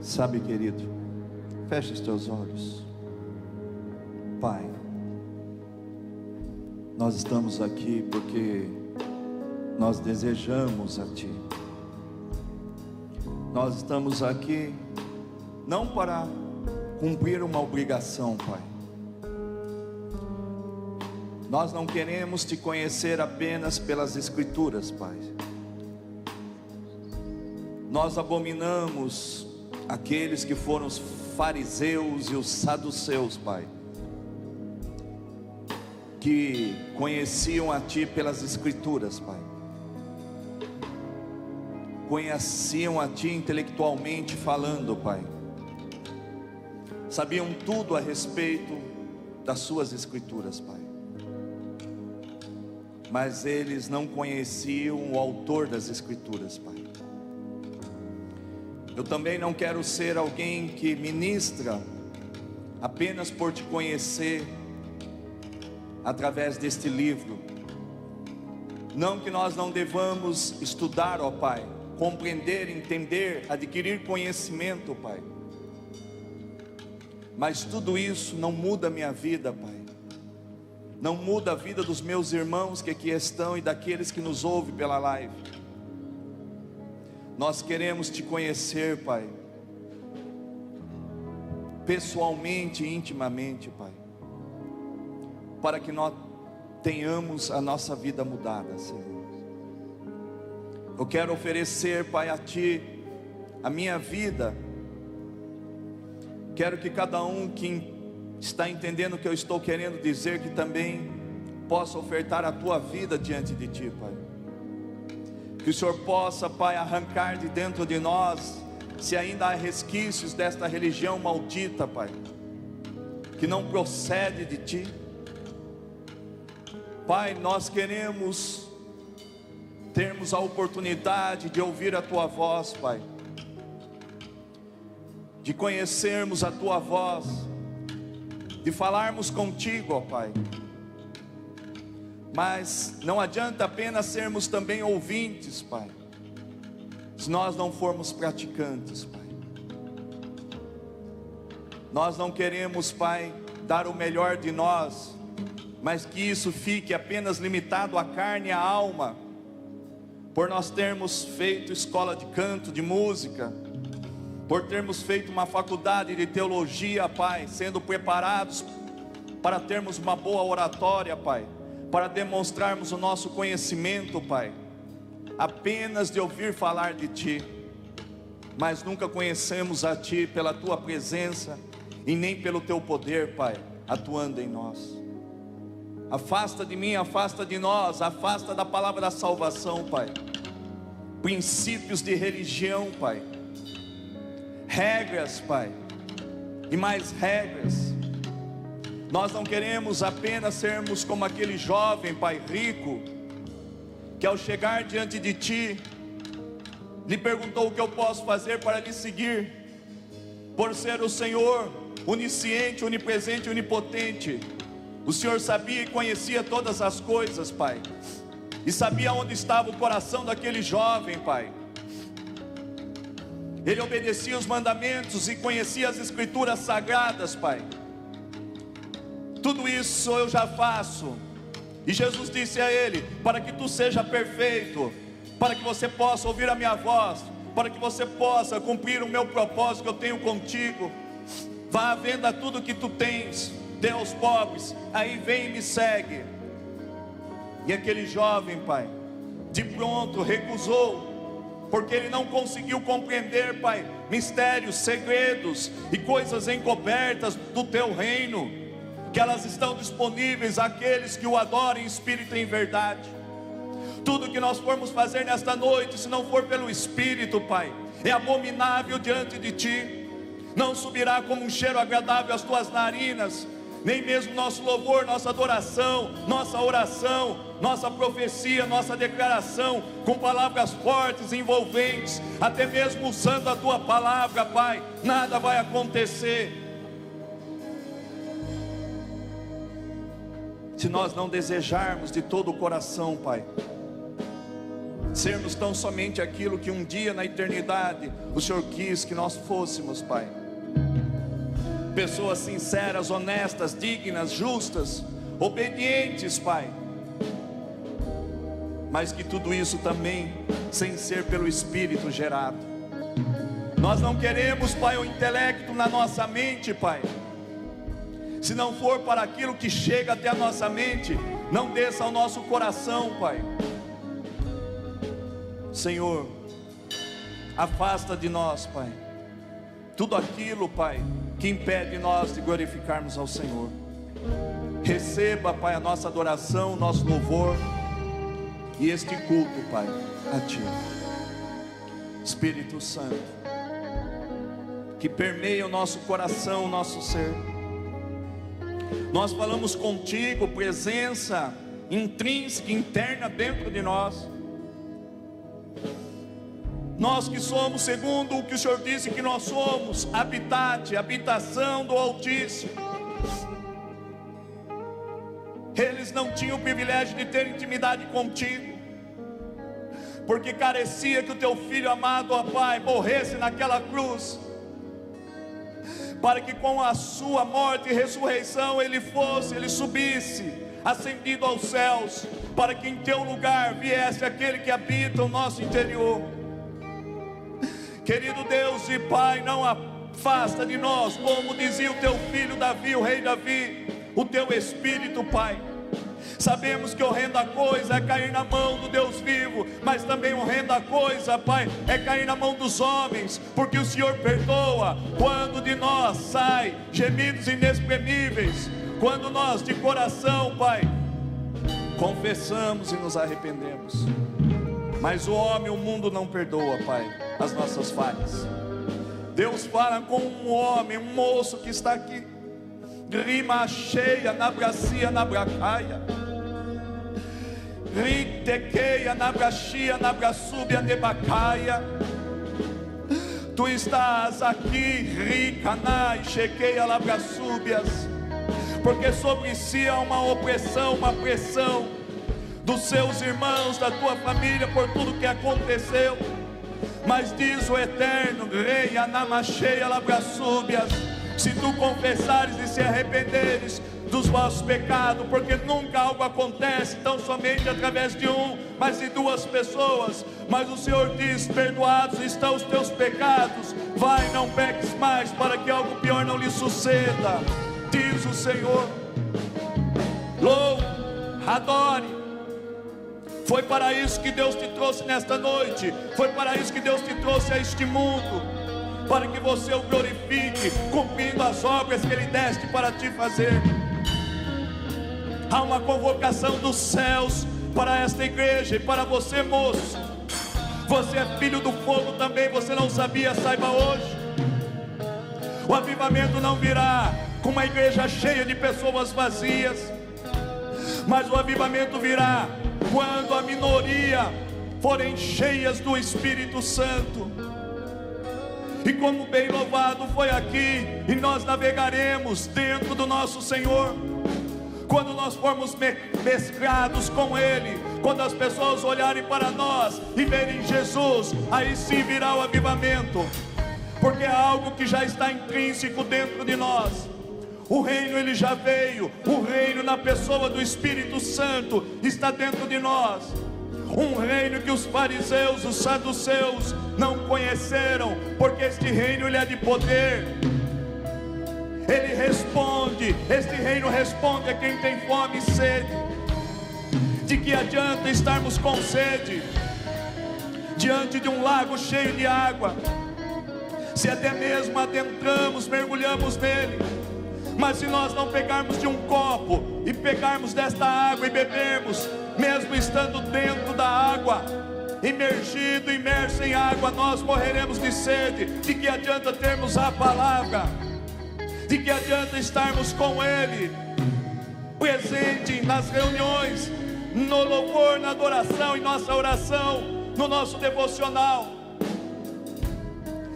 Sabe, querido, feche os teus olhos. Pai, nós estamos aqui porque nós desejamos a Ti. Nós estamos aqui não para cumprir uma obrigação, Pai. Nós não queremos Te conhecer apenas pelas Escrituras, Pai. Nós abominamos aqueles que foram os fariseus e os saduceus, Pai, que conheciam a Ti pelas Escrituras, Pai. Conheciam a Ti intelectualmente falando, Pai. Sabiam tudo a respeito das Suas Escrituras, Pai. Mas eles não conheciam o autor das Escrituras, Pai. Eu também não quero ser alguém que ministra apenas por Te conhecer através deste livro. Não que nós não devamos estudar, ó Pai, compreender, entender, adquirir conhecimento, Pai. Mas tudo isso não muda a minha vida, Pai. Não muda a vida dos meus irmãos que aqui estão e daqueles que nos ouvem pela live. Nós queremos Te conhecer, Pai, pessoalmente e intimamente, Pai, para que nós tenhamos a nossa vida mudada, Senhor. Eu quero oferecer, Pai, a Ti a minha vida. Quero que cada um que está entendendo o que eu estou querendo dizer, que também possa ofertar a Tua vida diante de Ti, Pai. Que o Senhor possa, Pai, arrancar de dentro de nós, se ainda há resquícios desta religião maldita, Pai, que não procede de Ti. Pai, nós queremos termos a oportunidade de ouvir a Tua voz, Pai, de conhecermos a Tua voz, de falarmos contigo, ó Pai. Mas não adianta apenas sermos também ouvintes, Pai, se nós não formos praticantes, Pai. Nós não queremos, Pai, dar o melhor de nós, mas que isso fique apenas limitado à carne e à alma, por nós termos feito escola de canto, de música, por termos feito uma faculdade de teologia, Pai, sendo preparados para termos uma boa oratória, Pai, para demonstrarmos o nosso conhecimento, Pai, apenas de ouvir falar de Ti, mas nunca conhecemos a Ti pela Tua presença e nem pelo Teu poder, Pai, atuando em nós. Afasta de mim, afasta de nós, afasta da palavra da salvação, Pai, princípios de religião, Pai, regras, Pai, e mais regras. Nós não queremos apenas sermos como aquele jovem, Pai, rico, que ao chegar diante de Ti, lhe perguntou: o que eu posso fazer para lhe seguir? Por ser o Senhor onisciente, onipresente e onipotente, o Senhor sabia e conhecia todas as coisas, Pai, e sabia onde estava o coração daquele jovem, Pai. Ele obedecia os mandamentos e conhecia as Escrituras sagradas, Pai. Tudo isso eu já faço. E Jesus disse a ele: para que tu seja perfeito, para que você possa ouvir a minha voz, para que você possa cumprir o meu propósito que eu tenho contigo, vá à venda tudo que tu tens, dê aos pobres, aí vem e me segue. E aquele jovem, Pai, de pronto recusou, porque ele não conseguiu compreender, Pai, mistérios, segredos e coisas encobertas do Teu reino, que elas estão disponíveis àqueles que o adorem em espírito e em verdade. Tudo que nós formos fazer nesta noite, se não for pelo Espírito, Pai, é abominável diante de Ti. Não subirá como um cheiro agradável às Tuas narinas, nem mesmo nosso louvor, nossa adoração, nossa oração, nossa profecia, nossa declaração, com palavras fortes e envolventes, até mesmo usando a Tua palavra, Pai, nada vai acontecer se nós não desejarmos de todo o coração, Pai, sermos tão somente aquilo que um dia na eternidade o Senhor quis que nós fôssemos, Pai. Pessoas sinceras, honestas, dignas, justas, obedientes, Pai. Mas que tudo isso também sem ser pelo Espírito gerado. Nós não queremos, Pai, o intelecto na nossa mente, Pai. Se não for para aquilo que chega até a nossa mente, não desça ao nosso coração, Pai. Senhor, afasta de nós, Pai, tudo aquilo, Pai, que impede nós de glorificarmos ao Senhor. Receba, Pai, a nossa adoração, o nosso louvor e este culto, Pai, a Ti. Espírito Santo, que permeia o nosso coração, o nosso ser. Nós falamos contigo, presença intrínseca, interna dentro de nós. Nós que somos segundo o que o Senhor disse que nós somos, habitate, habitação do Altíssimo. Eles não tinham o privilégio de ter intimidade contigo, porque carecia que o teu Filho amado, ó Pai, morresse naquela cruz, para que com a sua morte e ressurreição ele subisse, ascendido aos céus, para que em teu lugar viesse aquele que habita o nosso interior. Querido Deus e Pai, não afasta de nós, como dizia o teu filho Davi, o rei Davi, o teu Espírito, Pai. Sabemos que horrenda coisa é cair na mão do Deus vivo, mas também horrenda coisa, Pai, é cair na mão dos homens, porque o Senhor perdoa quando de nós sai gemidos inexprimíveis, quando nós de coração, Pai, confessamos e nos arrependemos. Mas o homem, o mundo não perdoa, Pai, as nossas falhas. Deus fala com um homem, um moço que está aqui, rima cheia, na bracia, na bracaia, ritequeia, na brachia, na braçúbia, nebacaia. Tu estás aqui, rica, na chequeia, na braçúbias, porque sobre si há uma opressão, uma pressão dos seus irmãos, da tua família, por tudo que aconteceu. Mas diz o eterno Rei, Anamacheia, Labraçúbias, se tu confessares e se arrependeres dos vossos pecados, porque nunca algo acontece tão somente através de um, mas de duas pessoas. Mas o Senhor diz: perdoados estão os teus pecados, vai, não peques mais, para que algo pior não lhe suceda. Diz o Senhor. Louve, adore. Foi para isso que Deus te trouxe nesta noite, foi para isso que Deus te trouxe a este mundo, para que você o glorifique, cumprindo as obras que Ele deste para te fazer. Há uma convocação dos céus para esta igreja e para você, moço. Você é filho do fogo também, você não sabia, saiba hoje. O avivamento não virá com uma igreja cheia de pessoas vazias, mas o avivamento virá quando a minoria forem cheias do Espírito Santo. E como bem louvado foi aqui, e nós navegaremos dentro do nosso Senhor, quando nós formos mesclados com Ele, quando as pessoas olharem para nós e verem Jesus, aí sim virá o avivamento, porque é algo que já está intrínseco dentro de nós. O reino ele já veio, o reino na pessoa do Espírito Santo está dentro de nós. Um reino que os fariseus, os saduceus não conheceram, porque este reino ele é de poder. Ele responde, este reino responde a quem tem fome e sede. De que adianta estarmos com sede diante de um lago cheio de água, se até mesmo adentramos, mergulhamos nele, mas se nós não pegarmos de um copo e pegarmos desta água e bebermos, mesmo estando dentro da água, imerso em água, nós morreremos de sede. De que adianta termos a palavra? De que adianta estarmos com Ele, presente nas reuniões, no louvor, na adoração, em nossa oração, no nosso devocional,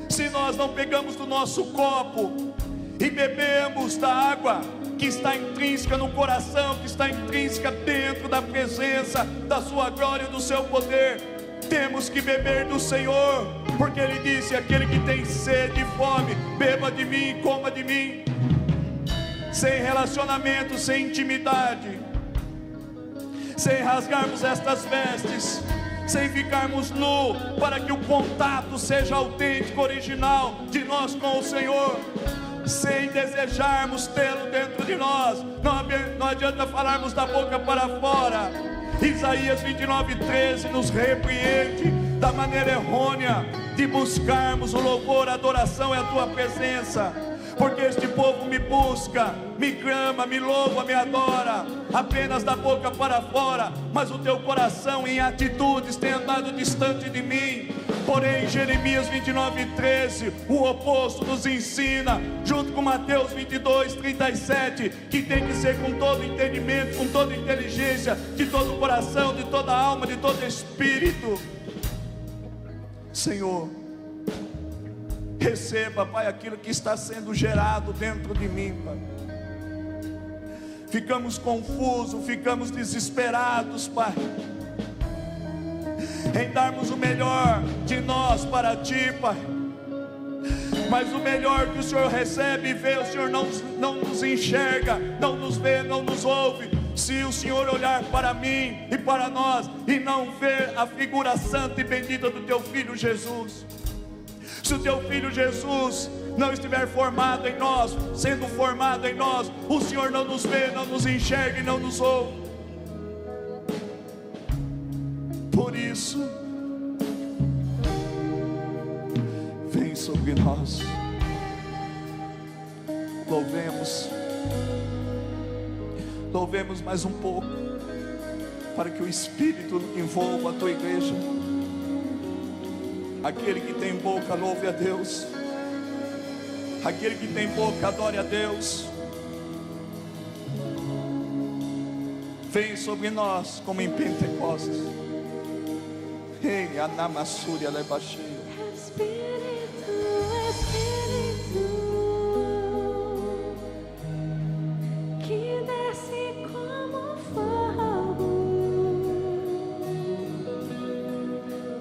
se nós não pegamos do nosso copo e bebemos da água que está intrínseca no coração, que está intrínseca dentro da presença da sua glória e do seu poder? Temos que beber do Senhor, porque Ele disse: aquele que tem sede e fome, beba de mim e coma de mim. Sem relacionamento, sem intimidade, sem rasgarmos estas vestes, sem ficarmos nu, para que o contato seja autêntico, original de nós com o Senhor, sem desejarmos tê-lo dentro de nós, não adianta falarmos da boca para fora. Isaías 29:13 nos repreende da maneira errônea de buscarmos o louvor, a adoração e a tua presença, porque este povo me busca, me clama, me louva, me adora, apenas da boca para fora, mas o teu coração em atitudes tem andado distante de mim. Porém, Jeremias 29:13, o oposto nos ensina, junto com Mateus 22:37, que tem que ser com todo entendimento, com toda inteligência, de todo o coração, de toda a alma, de todo espírito. Senhor, receba, Pai, aquilo que está sendo gerado dentro de mim, Pai. Ficamos confusos, ficamos desesperados, Pai, em darmos o melhor de nós para Ti, Pai. Mas o melhor que o Senhor recebe e vê, o Senhor não nos enxerga, não nos vê, não nos ouve. Se o Senhor olhar para mim e para nós e não ver a figura santa e bendita do Teu Filho Jesus, se o Teu Filho Jesus não estiver formado em nós, sendo formado em nós, o Senhor não nos vê, não nos enxerga e não nos ouve. Por isso, vem sobre nós, louvemos mais um pouco, para que o Espírito envolva a tua igreja. Aquele que tem boca, louve a Deus. Aquele que tem boca, adore a Deus. Vem sobre nós como em Pentecostes. Ei, Anamassúria Lebacheia. Espírito, Espírito, que desce como fogo,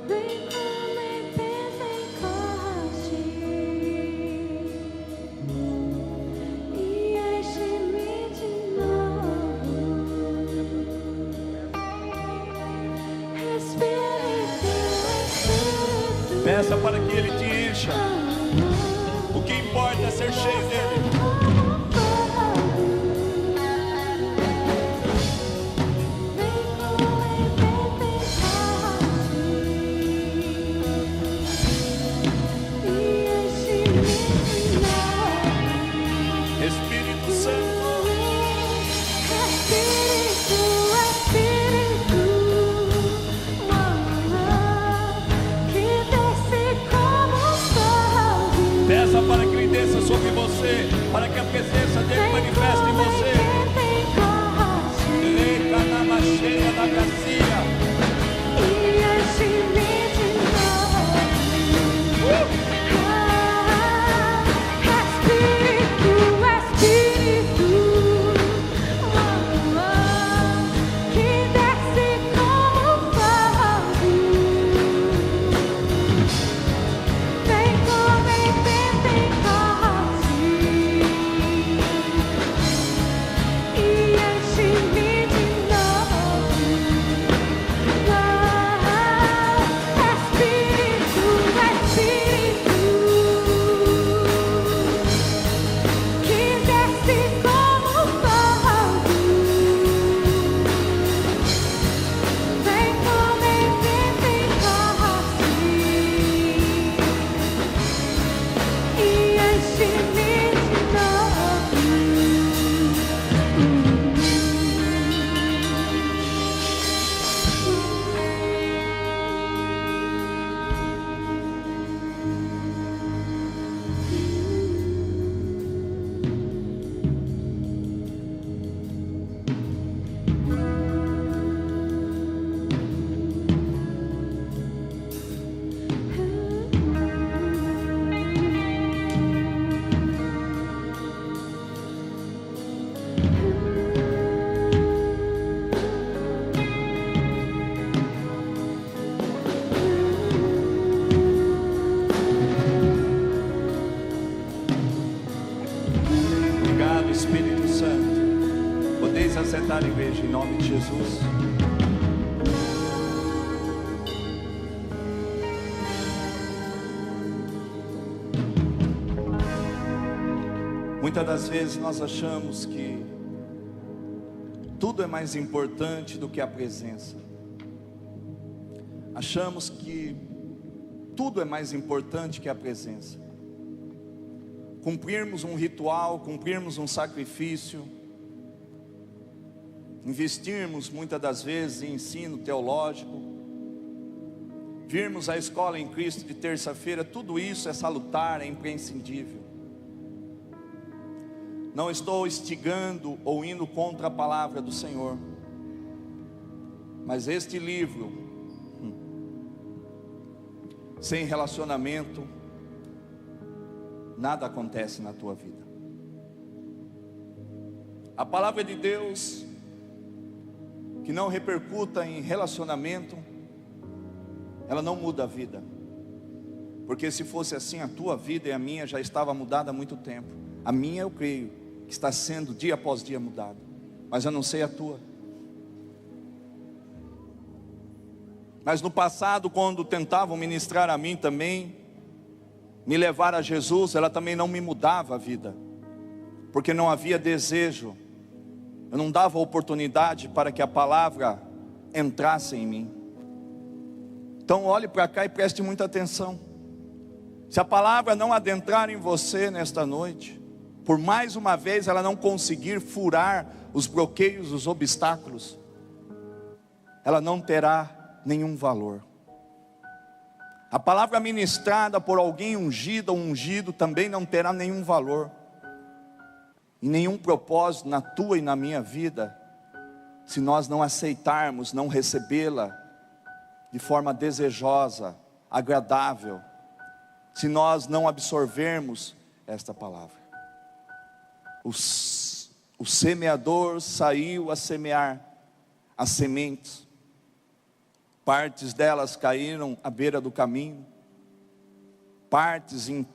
vem como em Pentecoste e enche-me de novo. Espírito, Espírito, Peça para que Ele te encha. O que importa é ser cheio dEle. Espírito Santo, peça para que Ele desça sobre você, para que a presença dEle manifeste em você. Eita, na cheia da gracia. sentar, igreja, em nome de Jesus. Muitas das vezes nós achamos que tudo é mais importante do que a presença. Achamos que tudo é mais importante que a presença. Cumprirmos um ritual, cumprirmos um sacrifício, investirmos muitas das vezes em ensino teológico, virmos à escola em Cristo de terça-feira, tudo isso é salutar, é imprescindível. Não estou instigando ou indo contra a palavra do Senhor, mas este livro, sem relacionamento, nada acontece na tua vida. A palavra de Deus, que não repercuta em relacionamento, ela não muda a vida, porque se fosse assim, a tua vida e a minha já estava mudada há muito tempo. A minha, eu creio que está sendo dia após dia mudada, mas eu não sei a tua. Mas no passado, quando tentavam ministrar a mim também, me levar a Jesus, ela também não me mudava a vida, porque não havia desejo, eu não dava oportunidade para que a palavra entrasse em mim. Então olhe para cá e preste muita atenção. Se a palavra não adentrar em você nesta noite, por mais uma vez ela não conseguir furar os bloqueios, os obstáculos, ela não terá nenhum valor. A palavra ministrada por alguém ungido ou ungido também não terá nenhum valor e nenhum propósito na tua e na minha vida, se nós não aceitarmos, não recebê-la de forma desejosa, agradável, se nós não absorvermos esta palavra. O semeador saiu a semear as sementes, partes delas caíram à beira do caminho, partes em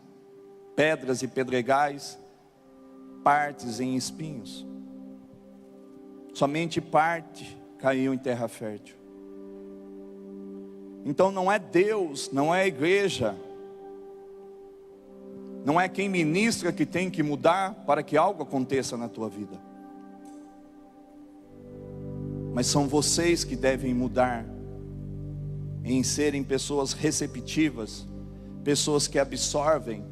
pedras e pedregais, partes em espinhos. Somente parte caiu em terra fértil. Então não é Deus, não é a igreja, não é quem ministra que tem que mudar para que algo aconteça na tua vida, mas são vocês que devem mudar em serem pessoas receptivas, pessoas que absorvem,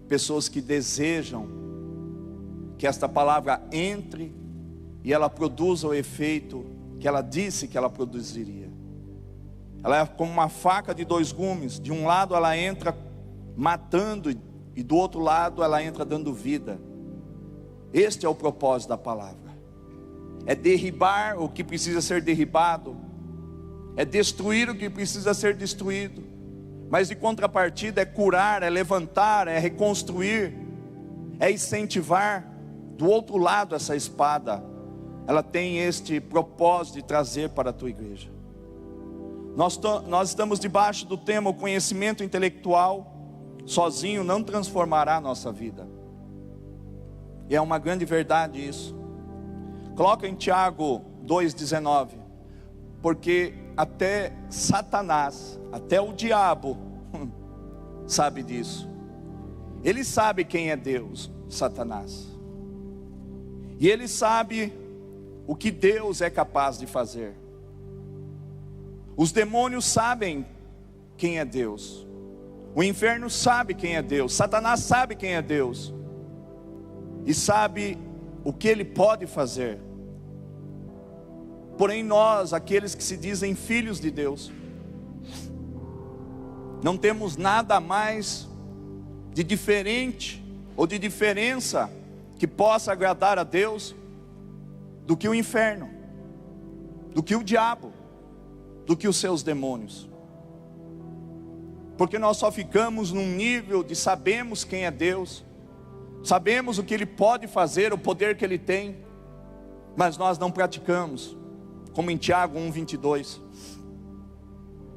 pessoas que desejam que esta palavra entre e ela produza o efeito que ela disse que ela produziria. Ela é como uma faca de dois gumes, de um lado ela entra matando e do outro lado ela entra dando vida. Este é o propósito da palavra, é derribar o que precisa ser derribado, é destruir o que precisa ser destruído, mas de contrapartida é curar, é levantar, é reconstruir, é incentivar. Do outro lado, essa espada, ela tem este propósito de trazer para a tua igreja. Nós estamos debaixo do tema: o conhecimento intelectual sozinho não transformará a nossa vida. E é uma grande verdade isso. Coloca em Tiago 2,19. Porque até Satanás, até o diabo sabe disso. Ele sabe quem é Deus, Satanás. E ele sabe o que Deus é capaz de fazer. Os demônios sabem quem é Deus. O inferno sabe quem é Deus. Satanás sabe quem é Deus. E sabe o que ele pode fazer. Porém nós, aqueles que se dizem filhos de Deus, não temos nada mais de diferente ou de diferença que possa agradar a Deus do que o inferno, do que o diabo, do que os seus demônios. Porque nós só ficamos num nível de sabemos quem é Deus, sabemos o que Ele pode fazer, o poder que Ele tem, mas nós não praticamos, como em Tiago 1,22.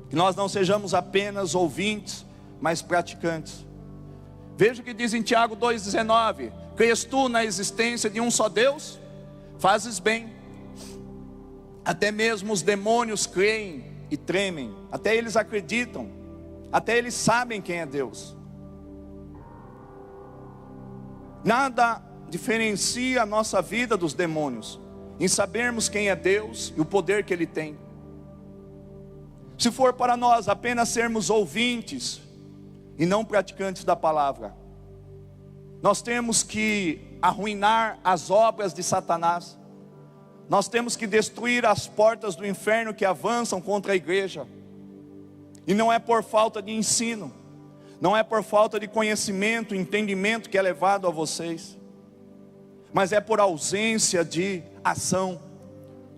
Que nós não sejamos apenas ouvintes, mas praticantes. Veja o que diz em Tiago 2,19: crês tu na existência de um só Deus? Fazes bem. Até mesmo os demônios creem e tremem, até eles acreditam, até eles sabem quem é Deus. Nada diferencia a nossa vida dos demônios, em sabermos quem é Deus e o poder que Ele tem. Se for para nós apenas sermos ouvintes e não praticantes da palavra, nós temos que arruinar as obras de Satanás. Nós temos que destruir as portas do inferno que avançam contra a igreja. E não é por falta de ensino, não é por falta de conhecimento, entendimento que é levado a vocês, mas é por ausência de ação.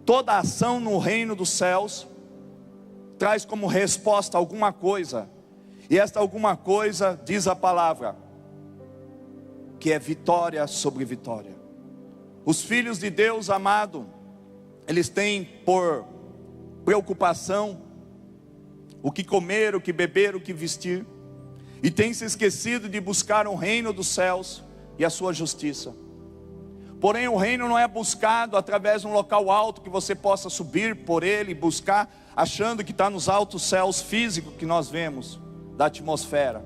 Toda ação no reino dos céus traz como resposta alguma coisa, e esta alguma coisa diz a palavra, que é vitória sobre vitória. Os filhos de Deus amado, eles têm por preocupação o que comer, o que beber, o que vestir, e têm se esquecido de buscar o reino dos céus e a sua justiça. Porém o reino não é buscado através de um local alto que você possa subir por ele e buscar, achando que está nos altos céus físicos que nós vemos, da atmosfera.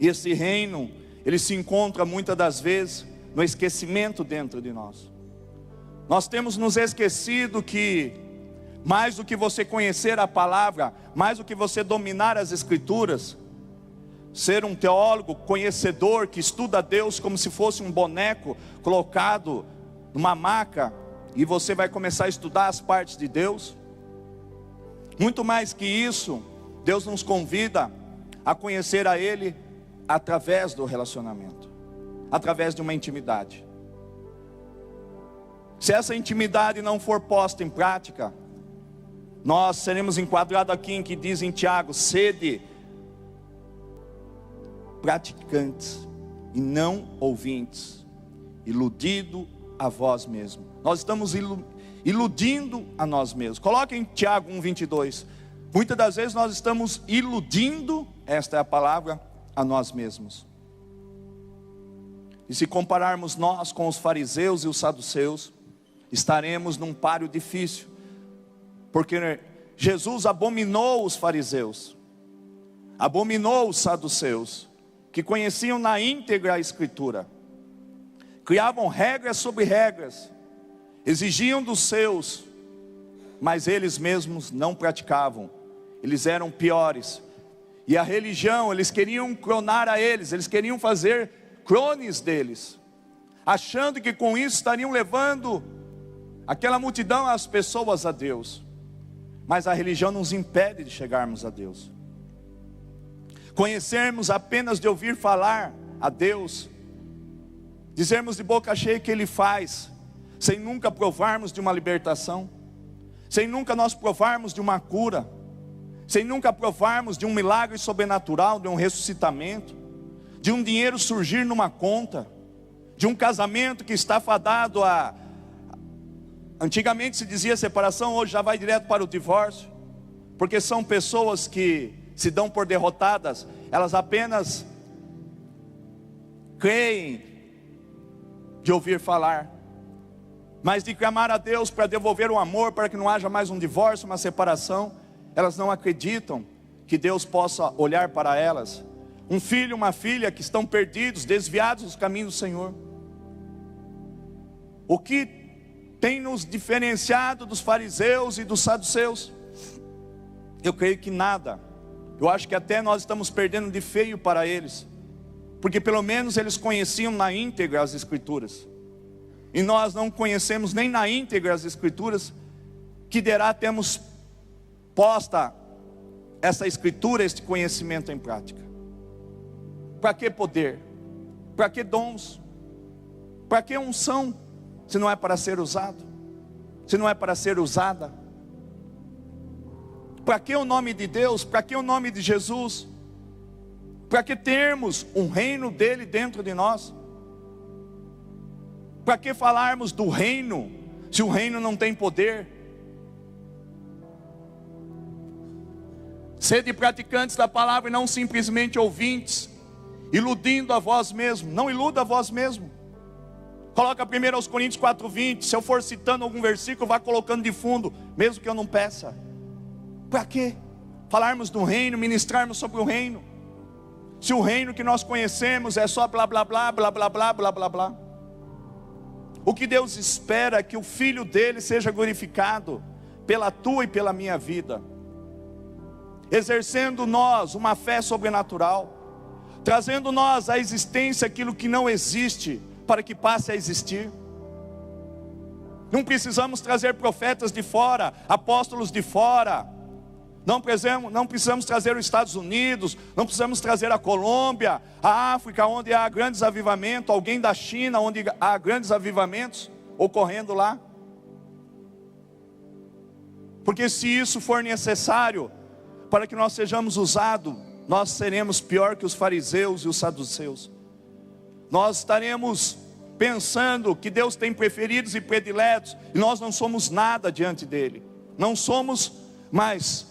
E esse reino, ele se encontra muitas das vezes no esquecimento dentro de nós. Nós temos nos esquecido que mais do que você conhecer a palavra, mais do que você dominar as escrituras, ser um teólogo conhecedor que estuda Deus como se fosse um boneco colocado numa maca, e você vai começar a estudar as partes de Deus. Muito mais que isso, Deus nos convida a conhecer a Ele através do relacionamento, através de uma intimidade. Se essa intimidade não for posta em prática, nós seremos enquadrados aqui em que diz em Tiago: sede praticantes e não ouvintes, iludido a vós mesmos. Nós estamos iludindo a nós mesmos. Coloque em Tiago 1:22. Muitas das vezes nós estamos iludindo, esta é a palavra, a nós mesmos. E se compararmos nós com os fariseus e os saduceus, estaremos num páreo difícil, porque Jesus abominou os fariseus, abominou os saduceus, que conheciam na íntegra a escritura, criavam regras sobre regras, exigiam dos seus, mas eles mesmos não praticavam, eles eram piores. E a religião, eles queriam clonar a eles queriam fazer clones deles, achando que com isso estariam levando aquela multidão, as pessoas a Deus. Mas a religião nos impede de chegarmos a Deus. Conhecermos apenas de ouvir falar a Deus, dizermos de boca cheia que Ele faz, sem nunca provarmos de uma libertação, sem nunca nós provarmos de uma cura, sem nunca provarmos de um milagre sobrenatural, de um ressuscitamento, de um dinheiro surgir numa conta, de um casamento que está fadado a... Antigamente se dizia separação, hoje já vai direto para o divórcio, porque são pessoas que se dão por derrotadas, elas apenas creem de ouvir falar, mas de clamar a Deus para devolver o amor, para que não haja mais um divórcio, uma separação, elas não acreditam que Deus possa olhar para elas, um filho, uma filha que estão perdidos, desviados dos caminhos do Senhor. O que tem nos diferenciado dos fariseus e dos saduceus? Eu creio que nada. Eu acho que até nós estamos perdendo de feio para eles, porque pelo menos eles conheciam na íntegra as escrituras, e nós não conhecemos nem na íntegra as escrituras, que derá temos posta essa escritura, este conhecimento em prática. Para que poder? Para que dons? Para que unção? Se não é para ser usado, se não é para ser usada. Para que o nome de Deus? Para que o nome de Jesus? Para que termos um reino dele dentro de nós? Para que falarmos do reino, se o reino não tem poder? Sede praticantes da palavra e não simplesmente ouvintes, iludindo a vós mesmo. Não iluda a vós mesmo. Coloca 1 Coríntios 4:20, se eu for citando algum versículo, vá colocando de fundo. mesmo que eu não peça. Para quê? Falarmos do reino, ministrarmos sobre o reino, se o reino que nós conhecemos é só blá blá blá, blá blá blá, blá blá blá. O que Deus espera é que o Filho dele seja glorificado pela tua e pela minha vida, exercendo nós uma fé sobrenatural, trazendo nós à existência aquilo que não existe, para que passe a existir. Não precisamos trazer profetas de fora, apóstolos de fora, não precisamos trazer os Estados Unidos, não precisamos trazer a Colômbia, a África, onde há grandes avivamentos, alguém da China, onde há grandes avivamentos ocorrendo lá. Porque se isso for necessário, para que nós sejamos usados, nós seremos pior que os fariseus e os saduceus. Nós estaremos pensando que Deus tem preferidos e prediletos, e nós não somos nada diante dele. Não somos, mas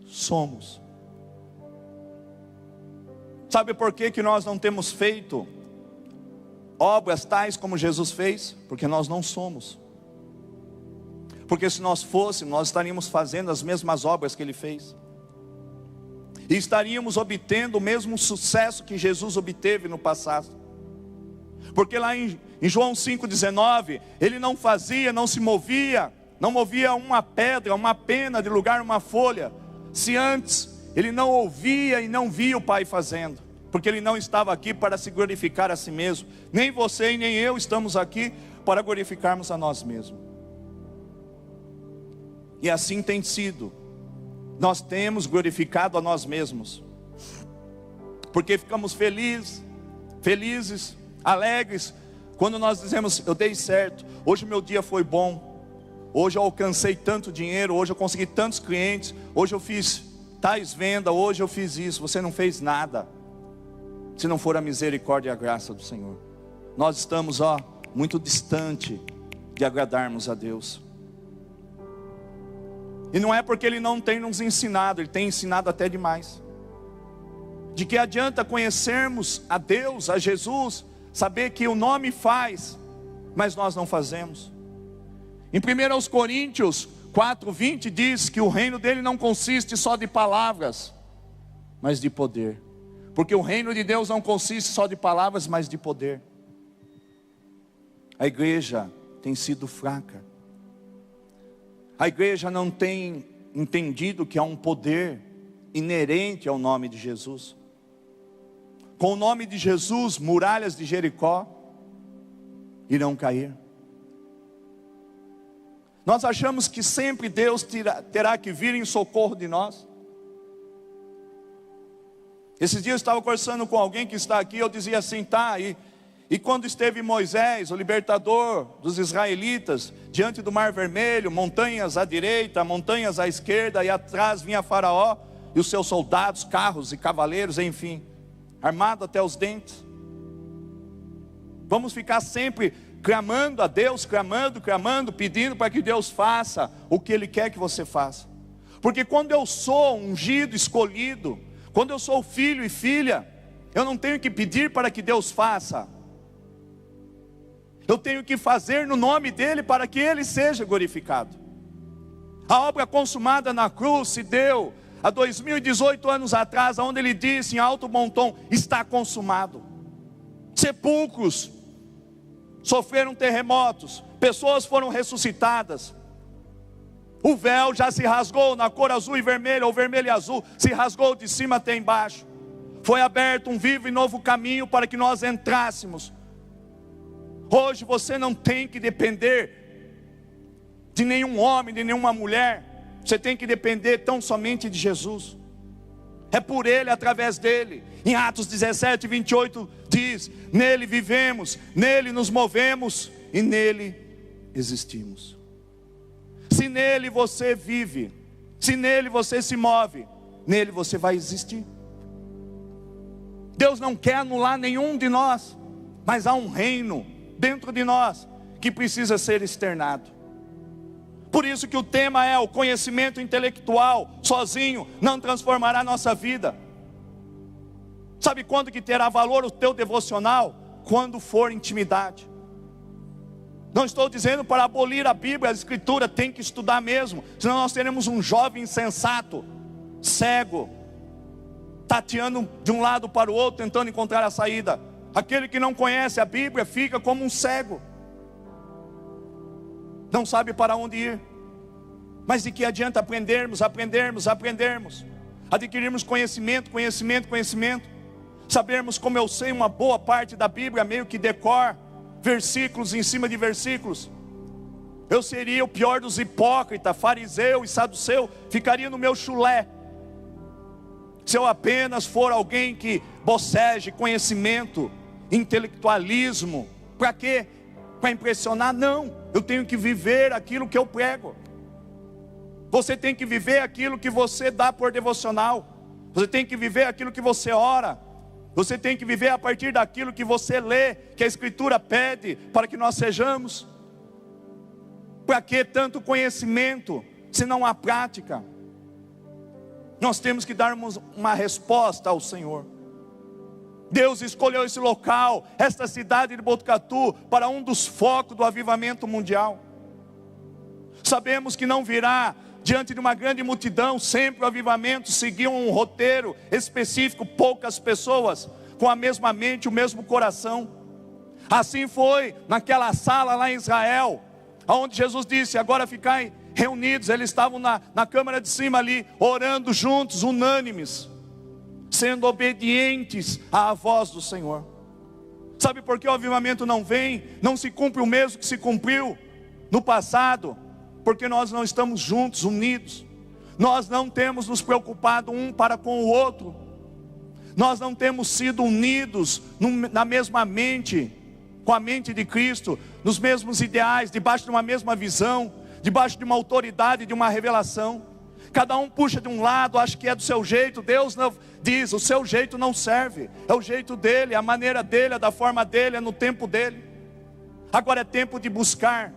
somos. Sabe por que nós não temos feito obras tais como Jesus fez? Porque nós não somos. Porque se nós fôssemos, nós estaríamos fazendo as mesmas obras que ele fez, e estaríamos obtendo o mesmo sucesso que Jesus obteve no passado. Porque lá em João 5,19, ele não fazia, não se movia, não movia uma pedra, uma pena de lugar, uma folha, se antes ele não ouvia e não via o Pai fazendo. Porque ele não estava aqui para se glorificar a si mesmo. Nem você e nem eu estamos aqui para glorificarmos a nós mesmos. E assim tem sido. Nós temos glorificado a nós mesmos, porque ficamos felizes, alegres, quando nós dizemos: eu dei certo, hoje meu dia foi bom, hoje eu alcancei tanto dinheiro, hoje eu consegui tantos clientes, hoje eu fiz tais vendas, hoje eu fiz isso. Você não fez nada, se não for a misericórdia e a graça do Senhor. Nós estamos muito distante de agradarmos a Deus. E não é porque ele não tem nos ensinado, ele tem ensinado até demais. De que adianta conhecermos a Deus, a Jesus, saber que o nome faz, mas nós não fazemos. Em 1 Coríntios 4:20 diz que o reino dele não consiste só de palavras, mas de poder. Porque o reino de Deus não consiste só de palavras, mas de poder. A igreja tem sido fraca. A igreja não tem entendido que há um poder inerente ao nome de Jesus. Com o nome de Jesus, muralhas de Jericó irão cair. Nós achamos que sempre Deus terá que vir em socorro de nós. Esses dias eu estava conversando com alguém que está aqui, eu dizia assim, e quando esteve Moisés, o libertador dos israelitas, diante do Mar Vermelho, montanhas à direita, montanhas à esquerda, e atrás vinha Faraó e os seus soldados, carros e cavaleiros, enfim, armado até os dentes. Vamos ficar sempre clamando a Deus, clamando, pedindo para que Deus faça o que Ele quer que você faça. Porque quando eu sou ungido, escolhido, quando eu sou filho e filha, eu não tenho que pedir para que Deus faça. Eu tenho que fazer no nome dEle para que Ele seja glorificado. A obra consumada na cruz se deu há 2018 anos atrás, onde Ele disse em alto bom tom: está consumado. Sepulcros sofreram terremotos, pessoas foram ressuscitadas. O véu já se rasgou na cor azul e vermelha, ou vermelho e azul, se rasgou de cima até embaixo. Foi aberto um vivo e novo caminho para que nós entrássemos. Hoje você não tem que depender de nenhum homem, de nenhuma mulher. Você tem que depender tão somente de Jesus. É por Ele, através dEle. Em Atos 17:28 diz: nele vivemos, nele nos movemos e nele existimos. Se nele você vive, se nele você se move, nele você vai existir. Deus não quer anular nenhum de nós, mas há um reino dentro de nós que precisa ser externado. Por isso que o tema é: o conhecimento intelectual sozinho não transformará a nossa vida. Sabe quando que terá valor o teu devocional? Quando for intimidade. Não estou dizendo para abolir a Bíblia, a Escritura, tem que estudar mesmo, senão nós teremos um jovem insensato, cego, tateando de um lado para o outro, tentando encontrar a saída. Aquele que não conhece a Bíblia fica como um cego, não sabe para onde ir. Mas de que adianta aprendermos, adquirirmos conhecimento, sabermos, como eu sei uma boa parte da Bíblia, meio que decor, versículos em cima de versículos. Eu seria o pior dos hipócritas, fariseu e saduceu, ficaria no meu chulé, se eu apenas for alguém que boceje conhecimento, intelectualismo. Para quê? Para impressionar? Não, eu tenho que viver aquilo que eu prego. Você tem que viver aquilo que você dá por devocional. Você tem que viver aquilo que você ora. Você tem que viver a partir daquilo que você lê, que a Escritura pede para que nós sejamos. Para que tanto conhecimento, se não há prática? Nós temos que darmos uma resposta ao Senhor. Deus escolheu esse local, esta cidade de Botucatu, para um dos focos do avivamento mundial. Sabemos que não virá diante de uma grande multidão, sempre o avivamento seguia um roteiro específico, poucas pessoas com a mesma mente, o mesmo coração. Assim foi naquela sala lá em Israel, onde Jesus disse: agora ficai reunidos. Eles estavam na câmara de cima ali, orando juntos, unânimes, sendo obedientes à voz do Senhor. Sabe por que o avivamento não vem? Não se cumpre o mesmo que se cumpriu no passado, porque nós não estamos juntos, unidos. Nós não temos nos preocupado um para com o outro. Nós não temos sido unidos na mesma mente, com a mente de Cristo, nos mesmos ideais, debaixo de uma mesma visão, debaixo de uma autoridade, de uma revelação. Cada um puxa de um lado, acha que é do seu jeito. Deus não diz: o seu jeito não serve, é o jeito dele, a maneira dele, é da forma dele, é no tempo dele. Agora é tempo de buscar.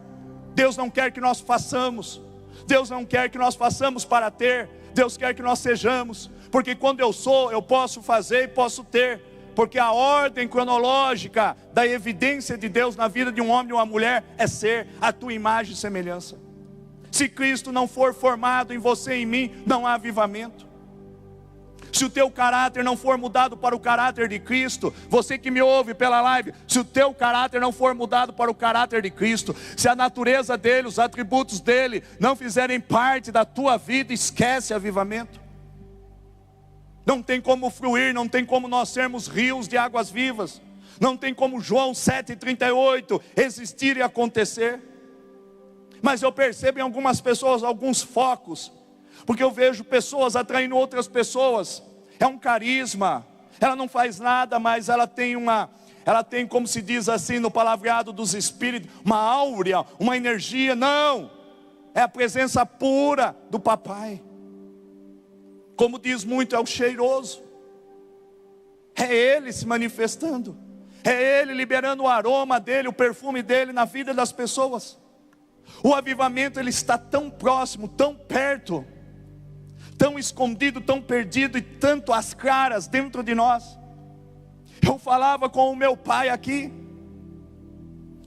Deus não quer que nós façamos, Deus não quer que nós façamos para ter, Deus quer que nós sejamos, porque quando eu sou, eu posso fazer e posso ter, porque a ordem cronológica da evidência de Deus na vida de um homem e uma mulher é ser a tua imagem e semelhança. Se Cristo não for formado em você e em mim, não há avivamento. Se o teu caráter não for mudado para o caráter de Cristo, você que me ouve pela live, se o teu caráter não for mudado para o caráter de Cristo, se a natureza dele, os atributos dele não fizerem parte da tua vida, esquece avivamento. Não tem como fluir, não tem como nós sermos rios de águas vivas, não tem como João 7,38 existir e acontecer. Mas eu percebo em algumas pessoas alguns focos, porque eu vejo pessoas atraindo outras pessoas. É um carisma, ela não faz nada, mas ela tem, como se diz assim no palavreado dos espíritos, uma áurea, uma energia. Não, é a presença pura do papai. Como diz muito, é o cheiroso, é ele se manifestando, é ele liberando o aroma dele, o perfume dele na vida das pessoas. O avivamento, ele está tão próximo, tão perto, tão escondido, tão perdido e tanto às claras dentro de nós. Eu falava com o meu pai aqui,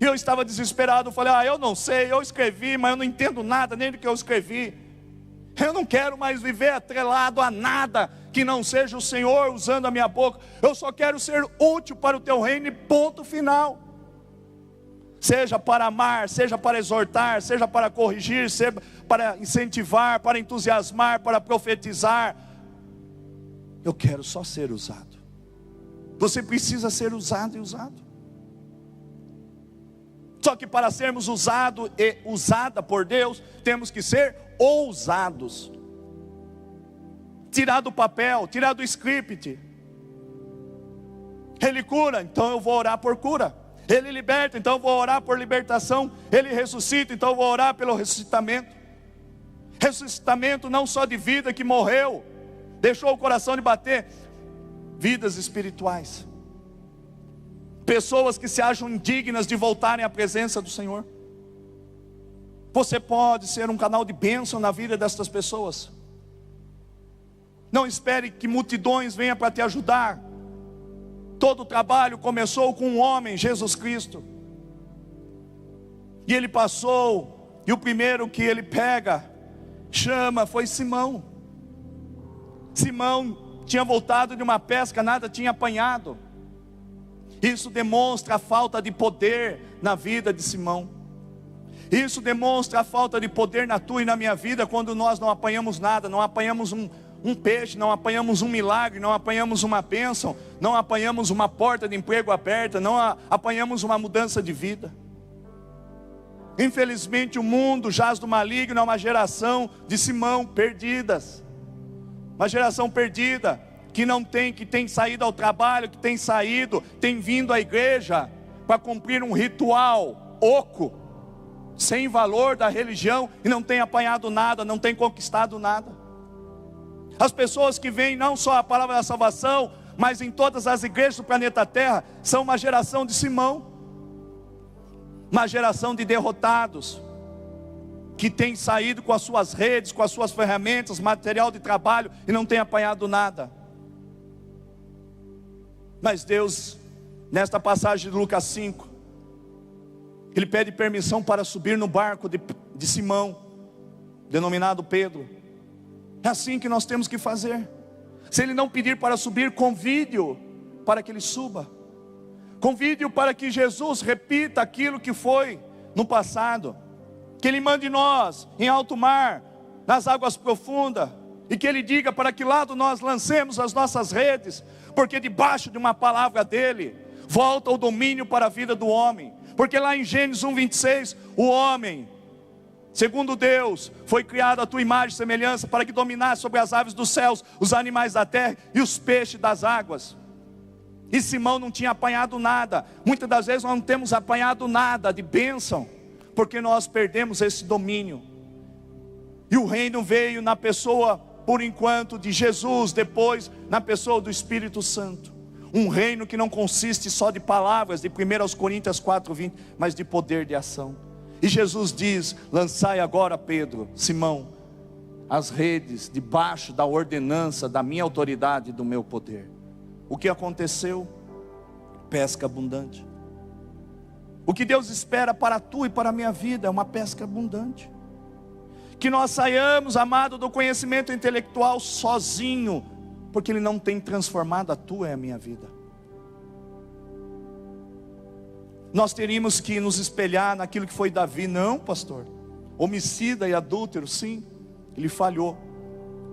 e eu estava desesperado. Eu falei: eu não sei, eu escrevi, mas eu não entendo nada nem do que eu escrevi. Eu não quero mais viver atrelado a nada que não seja o Senhor usando a minha boca. Eu só quero ser útil para o teu reino e ponto final. Seja para amar, seja para exortar, seja para corrigir, seja para incentivar, para entusiasmar, para profetizar. Eu quero só ser usado. Você precisa ser usado e usado. Só que para sermos usados e usada por Deus, temos que ser ousados. Tirar do papel, tirar do script. Ele cura, então eu vou orar por cura. Ele liberta, então eu vou orar por libertação. Ele ressuscita, então eu vou orar pelo ressuscitamento. Ressuscitamento não só de vida que morreu, deixou o coração de bater. Vidas espirituais. Pessoas que se acham indignas de voltarem à presença do Senhor. Você pode ser um canal de bênção na vida destas pessoas. Não espere que multidões venham para te ajudar. Todo o trabalho começou com um homem, Jesus Cristo. E ele passou, e o primeiro que ele pega, chama, foi Simão. Simão tinha voltado de uma pesca, nada tinha apanhado. Isso demonstra a falta de poder na vida de Simão. Isso demonstra a falta de poder na tua e na minha vida, quando nós não apanhamos nada, não apanhamos um peixe, não apanhamos um milagre, não apanhamos uma bênção, não apanhamos uma porta de emprego aberta, não apanhamos uma mudança de vida. Infelizmente o mundo jaz do maligno, é uma geração de Simão perdidas. Uma geração perdida, que não tem, que tem saído ao trabalho, que tem saído, tem vindo à igreja para cumprir um ritual oco, sem valor da religião, e não tem apanhado nada, não tem conquistado nada. As pessoas que veem não só a palavra da salvação, mas em todas as igrejas do planeta Terra, são uma geração de Simão, uma geração de derrotados, que tem saído com as suas redes, com as suas ferramentas, material de trabalho, e não tem apanhado nada. Mas Deus, nesta passagem de Lucas 5, Ele pede permissão para subir no barco de Simão, denominado Pedro. É assim que nós temos que fazer. Se ele não pedir para subir, convide-o para que ele suba. Convide-o para que Jesus repita aquilo que foi no passado. Que ele mande nós em alto mar, nas águas profundas, e que ele diga para que lado nós lancemos as nossas redes, porque debaixo de uma palavra dele, volta o domínio para a vida do homem. Porque lá em Gênesis 1:26, o homem, segundo Deus, foi criado à tua imagem e semelhança, para que dominasse sobre as aves dos céus, os animais da terra e os peixes das águas. E Simão não tinha apanhado nada. Muitas das vezes nós não temos apanhado nada de bênção, porque nós perdemos esse domínio. E o reino veio na pessoa, por enquanto, de Jesus, depois na pessoa do Espírito Santo. Um reino que não consiste só de palavras, de 1 Coríntios 4:20, mas de poder de ação. E Jesus diz: lançai agora, Pedro, Simão, as redes debaixo da ordenança da minha autoridade e do meu poder. O que aconteceu? Pesca abundante. O que Deus espera para a tua e para a minha vida é uma pesca abundante. Que nós saiamos, amado, do conhecimento intelectual sozinho, porque ele não tem transformado a tua e a minha vida. Nós teríamos que nos espelhar naquilo que foi Davi. Não, pastor, homicida e adúltero, sim, ele falhou,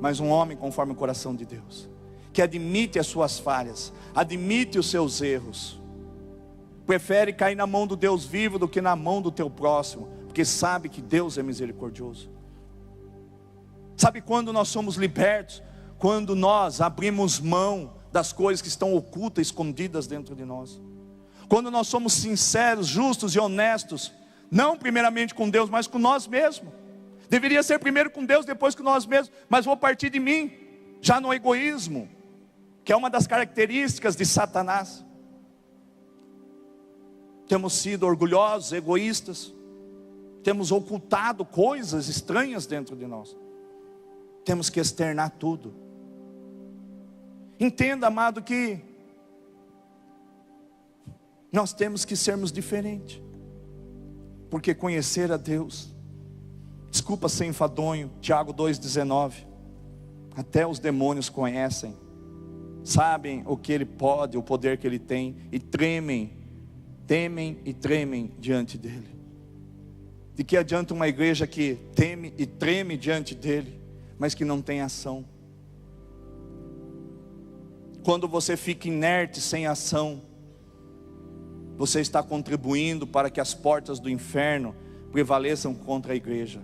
mas um homem conforme o coração de Deus, que admite as suas falhas, admite os seus erros, prefere cair na mão do Deus vivo do que na mão do teu próximo, porque sabe que Deus é misericordioso. Sabe quando nós somos libertos? Quando nós abrimos mão das coisas que estão ocultas, escondidas dentro de nós. Quando nós somos sinceros, justos e honestos, não primeiramente com Deus, mas com nós mesmos. Deveria ser primeiro com Deus, depois com nós mesmos, mas vou partir de mim, já no egoísmo, que é uma das características de Satanás. Temos sido orgulhosos, egoístas, temos ocultado coisas estranhas dentro de nós. Temos que externar tudo. Entenda, amado, que nós temos que sermos diferentes, porque conhecer a Deus, desculpa ser enfadonho, Tiago 2,19, até os demônios conhecem, sabem o que Ele pode, o poder que Ele tem, e temem e tremem diante dEle. De que adianta uma igreja que teme e treme diante dEle, mas que não tem ação? Quando você fica inerte, sem ação, você está contribuindo para que as portas do inferno prevaleçam contra a igreja.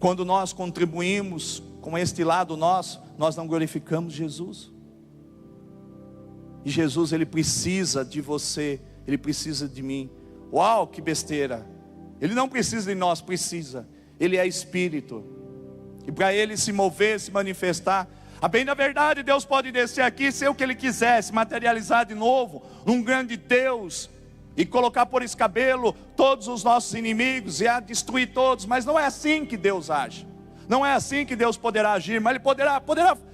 Quando nós contribuímos com este lado nosso, nós não glorificamos Jesus. E Jesus, Ele precisa de você, Ele precisa de mim. Uau, que besteira! Ele não precisa de nós, precisa. Ele é Espírito, e para Ele se mover, se manifestar, a bem da verdade, Deus pode descer aqui, ser o que Ele quiser, se materializar de novo, num grande Deus, e colocar por escabelo todos os nossos inimigos, e a destruir todos, mas não é assim que Deus age, não é assim que Deus poderá agir, mas Ele poderá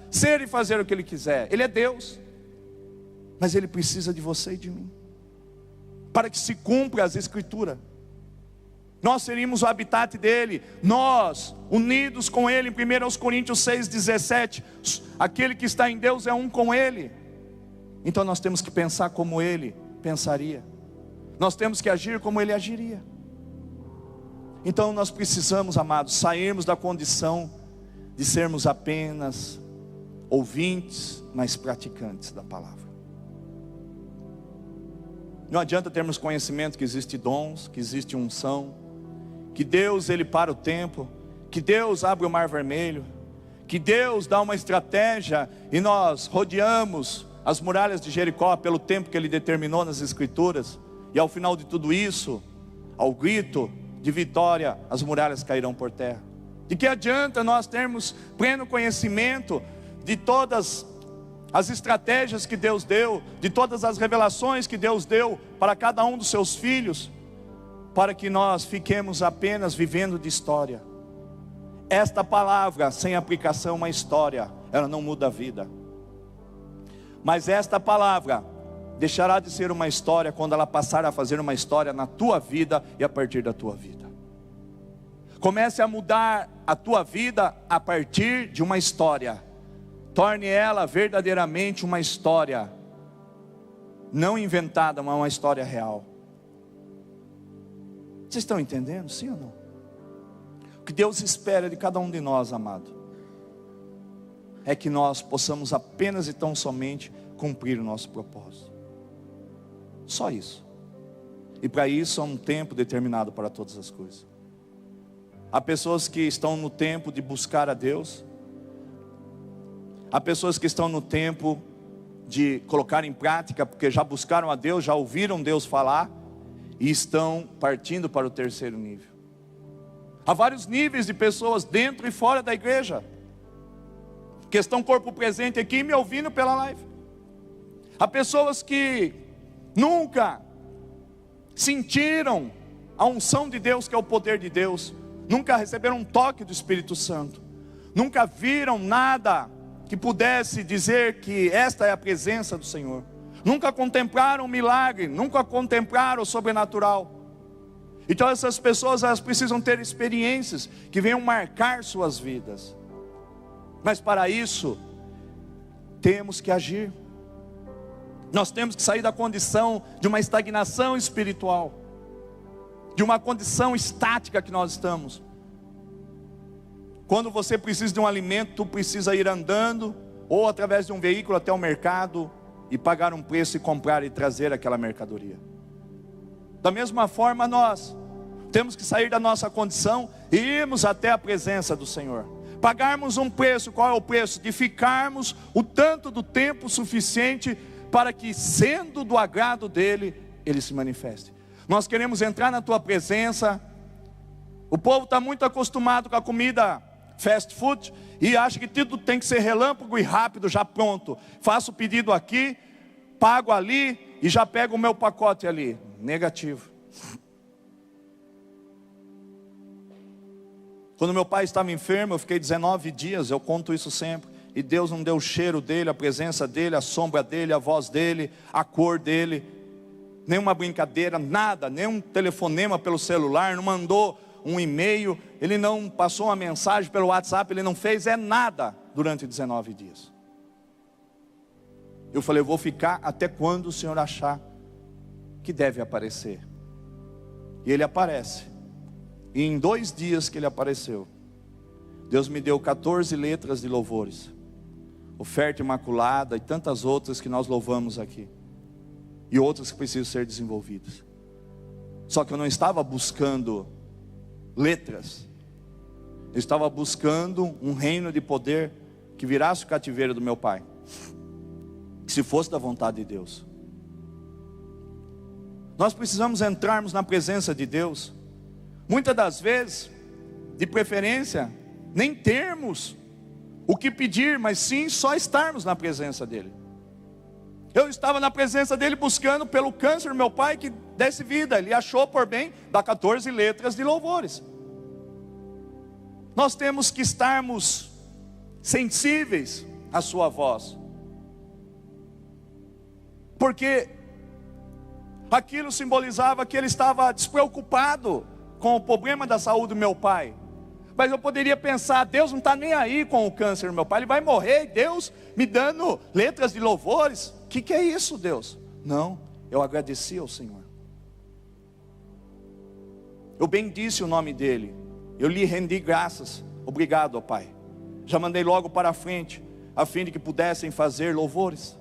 ser e fazer o que Ele quiser. Ele é Deus, mas Ele precisa de você e de mim. para que se cumpra as Escrituras. Nós seríamos o habitat dele, nós, unidos com ele, em 1 Coríntios 6,17, aquele que está em Deus é um com ele. Então nós temos que pensar como ele pensaria, nós temos que agir como ele agiria. Então nós precisamos, amados, sairmos da condição de sermos apenas ouvintes, mas praticantes da palavra. Não adianta termos conhecimento que existe dons, que existe unção, que Deus ele para o tempo, que Deus abre o mar vermelho, que Deus dá uma estratégia e nós rodeamos as muralhas de Jericó pelo tempo que ele determinou nas Escrituras, e ao final de tudo isso, ao grito de vitória, as muralhas cairão por terra. De que adianta nós termos pleno conhecimento de todas as estratégias que Deus deu, de todas as revelações que Deus deu para cada um dos seus filhos, para que nós fiquemos apenas vivendo de história? Esta palavra sem aplicação a uma história, ela não muda a vida. Mas esta palavra deixará de ser uma história quando ela passar a fazer uma história na tua vida e a partir da tua vida. Comece a mudar a tua vida a partir de uma história. Torne ela verdadeiramente uma história, não inventada, mas uma história real. Vocês estão entendendo, sim ou não? O que Deus espera de cada um de nós, amado, é que nós possamos apenas e tão somente cumprir o nosso propósito. Só isso. E para isso há um tempo determinado para todas as coisas. Há pessoas que estão no tempo de buscar a Deus. Há pessoas que estão no tempo de colocar em prática, porque já buscaram a Deus, já ouviram Deus falar, e estão partindo para o terceiro nível. Há vários níveis de pessoas dentro e fora da igreja, que estão corpo presente aqui me ouvindo pela live. Há pessoas que nunca sentiram a unção de Deus, que é o poder de Deus, nunca receberam um toque do Espírito Santo, nunca viram nada que pudesse dizer que esta é a presença do Senhor, nunca contemplaram um milagre, nunca contemplaram o sobrenatural. Então essas pessoas, elas precisam ter experiências que venham marcar suas vidas. Mas para isso temos que agir. Nós temos que sair da condição de uma estagnação espiritual, de uma condição estática que nós estamos. Quando você precisa de um alimento, tu precisa ir andando, ou através de um veículo até o mercado, e pagar um preço e comprar e trazer aquela mercadoria. Da mesma forma nós temos que sair da nossa condição e irmos até a presença do Senhor. Pagarmos um preço. Qual é o preço? De ficarmos o tanto do tempo suficiente para que, sendo do agrado dEle, Ele se manifeste. Nós queremos entrar na tua presença. O povo está muito acostumado com a comida fast food e acha que tudo tem que ser relâmpago e rápido, já pronto. Faço o pedido aqui, pago ali e já pego o meu pacote ali. Negativo. Quando meu pai estava enfermo, eu fiquei 19 dias, eu conto isso sempre, e Deus não deu o cheiro dele, a presença dele, a sombra dele, a voz dele, a cor dele, nenhuma brincadeira, nada, nenhum telefonema pelo celular, não mandou um e-mail, ele não passou uma mensagem pelo WhatsApp, ele não fez nada durante 19 dias. Eu falei, eu vou ficar até quando o Senhor achar que deve aparecer. E ele aparece. E em 2 dias que ele apareceu, Deus me deu 14 letras de louvores, Oferta Imaculada e tantas outras que nós louvamos aqui, e outras que precisam ser desenvolvidas. Só que eu não estava buscando letras, eu estava buscando um reino de poder que virasse o cativeiro do meu pai, que se fosse da vontade de Deus. Nós precisamos entrarmos na presença de Deus, muitas das vezes, de preferência, nem termos o que pedir, mas sim só estarmos na presença dEle. Eu estava na presença dEle buscando pelo câncer do meu pai que desse vida. Ele achou por bem dar 14 letras de louvores. Nós temos que estarmos sensíveis à sua voz, porque Aquilo simbolizava que ele estava despreocupado com o problema da saúde do meu pai. Mas eu poderia pensar, Deus não está nem aí com o câncer do meu pai, ele vai morrer, e Deus me dando letras de louvores. O que é isso, Deus? Não, eu agradeci ao Senhor. Eu bendisse o nome dele, eu lhe rendi graças. Obrigado, ó Pai. Já mandei logo para a frente, a fim de que pudessem fazer louvores.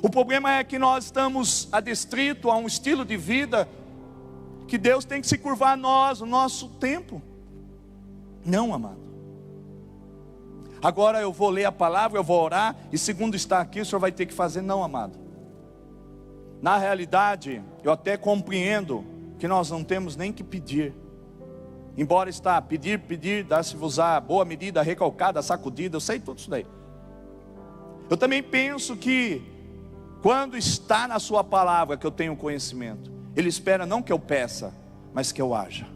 O problema é que nós estamos adstritos a um estilo de vida que Deus tem que se curvar a nós, o nosso tempo. Não, amado. Agora eu vou ler a palavra, eu vou orar, e segundo está aqui, o senhor vai ter que fazer. Não, amado. Na realidade, eu até compreendo que nós não temos nem que pedir. Embora está pedir, dar-se-vos-á, boa medida, recalcada, sacudida, eu sei tudo isso daí. Eu também penso que quando está na sua palavra que eu tenho conhecimento, Ele espera não que eu peça, mas que eu haja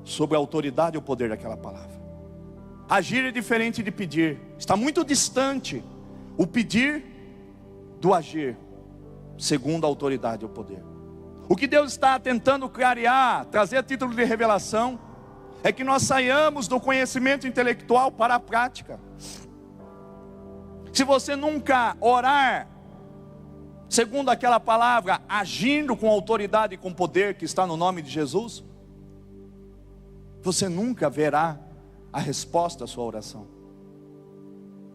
sobre a autoridade e o poder daquela palavra. Agir é diferente de pedir. Está muito distante o pedir do agir, segundo a autoridade e o poder. O que Deus está tentando clarear, trazer a título de revelação, é que nós saiamos do conhecimento intelectual para a prática. Se você nunca orar segundo aquela palavra, agindo com autoridade e com poder que está no nome de Jesus, você nunca verá a resposta à sua oração.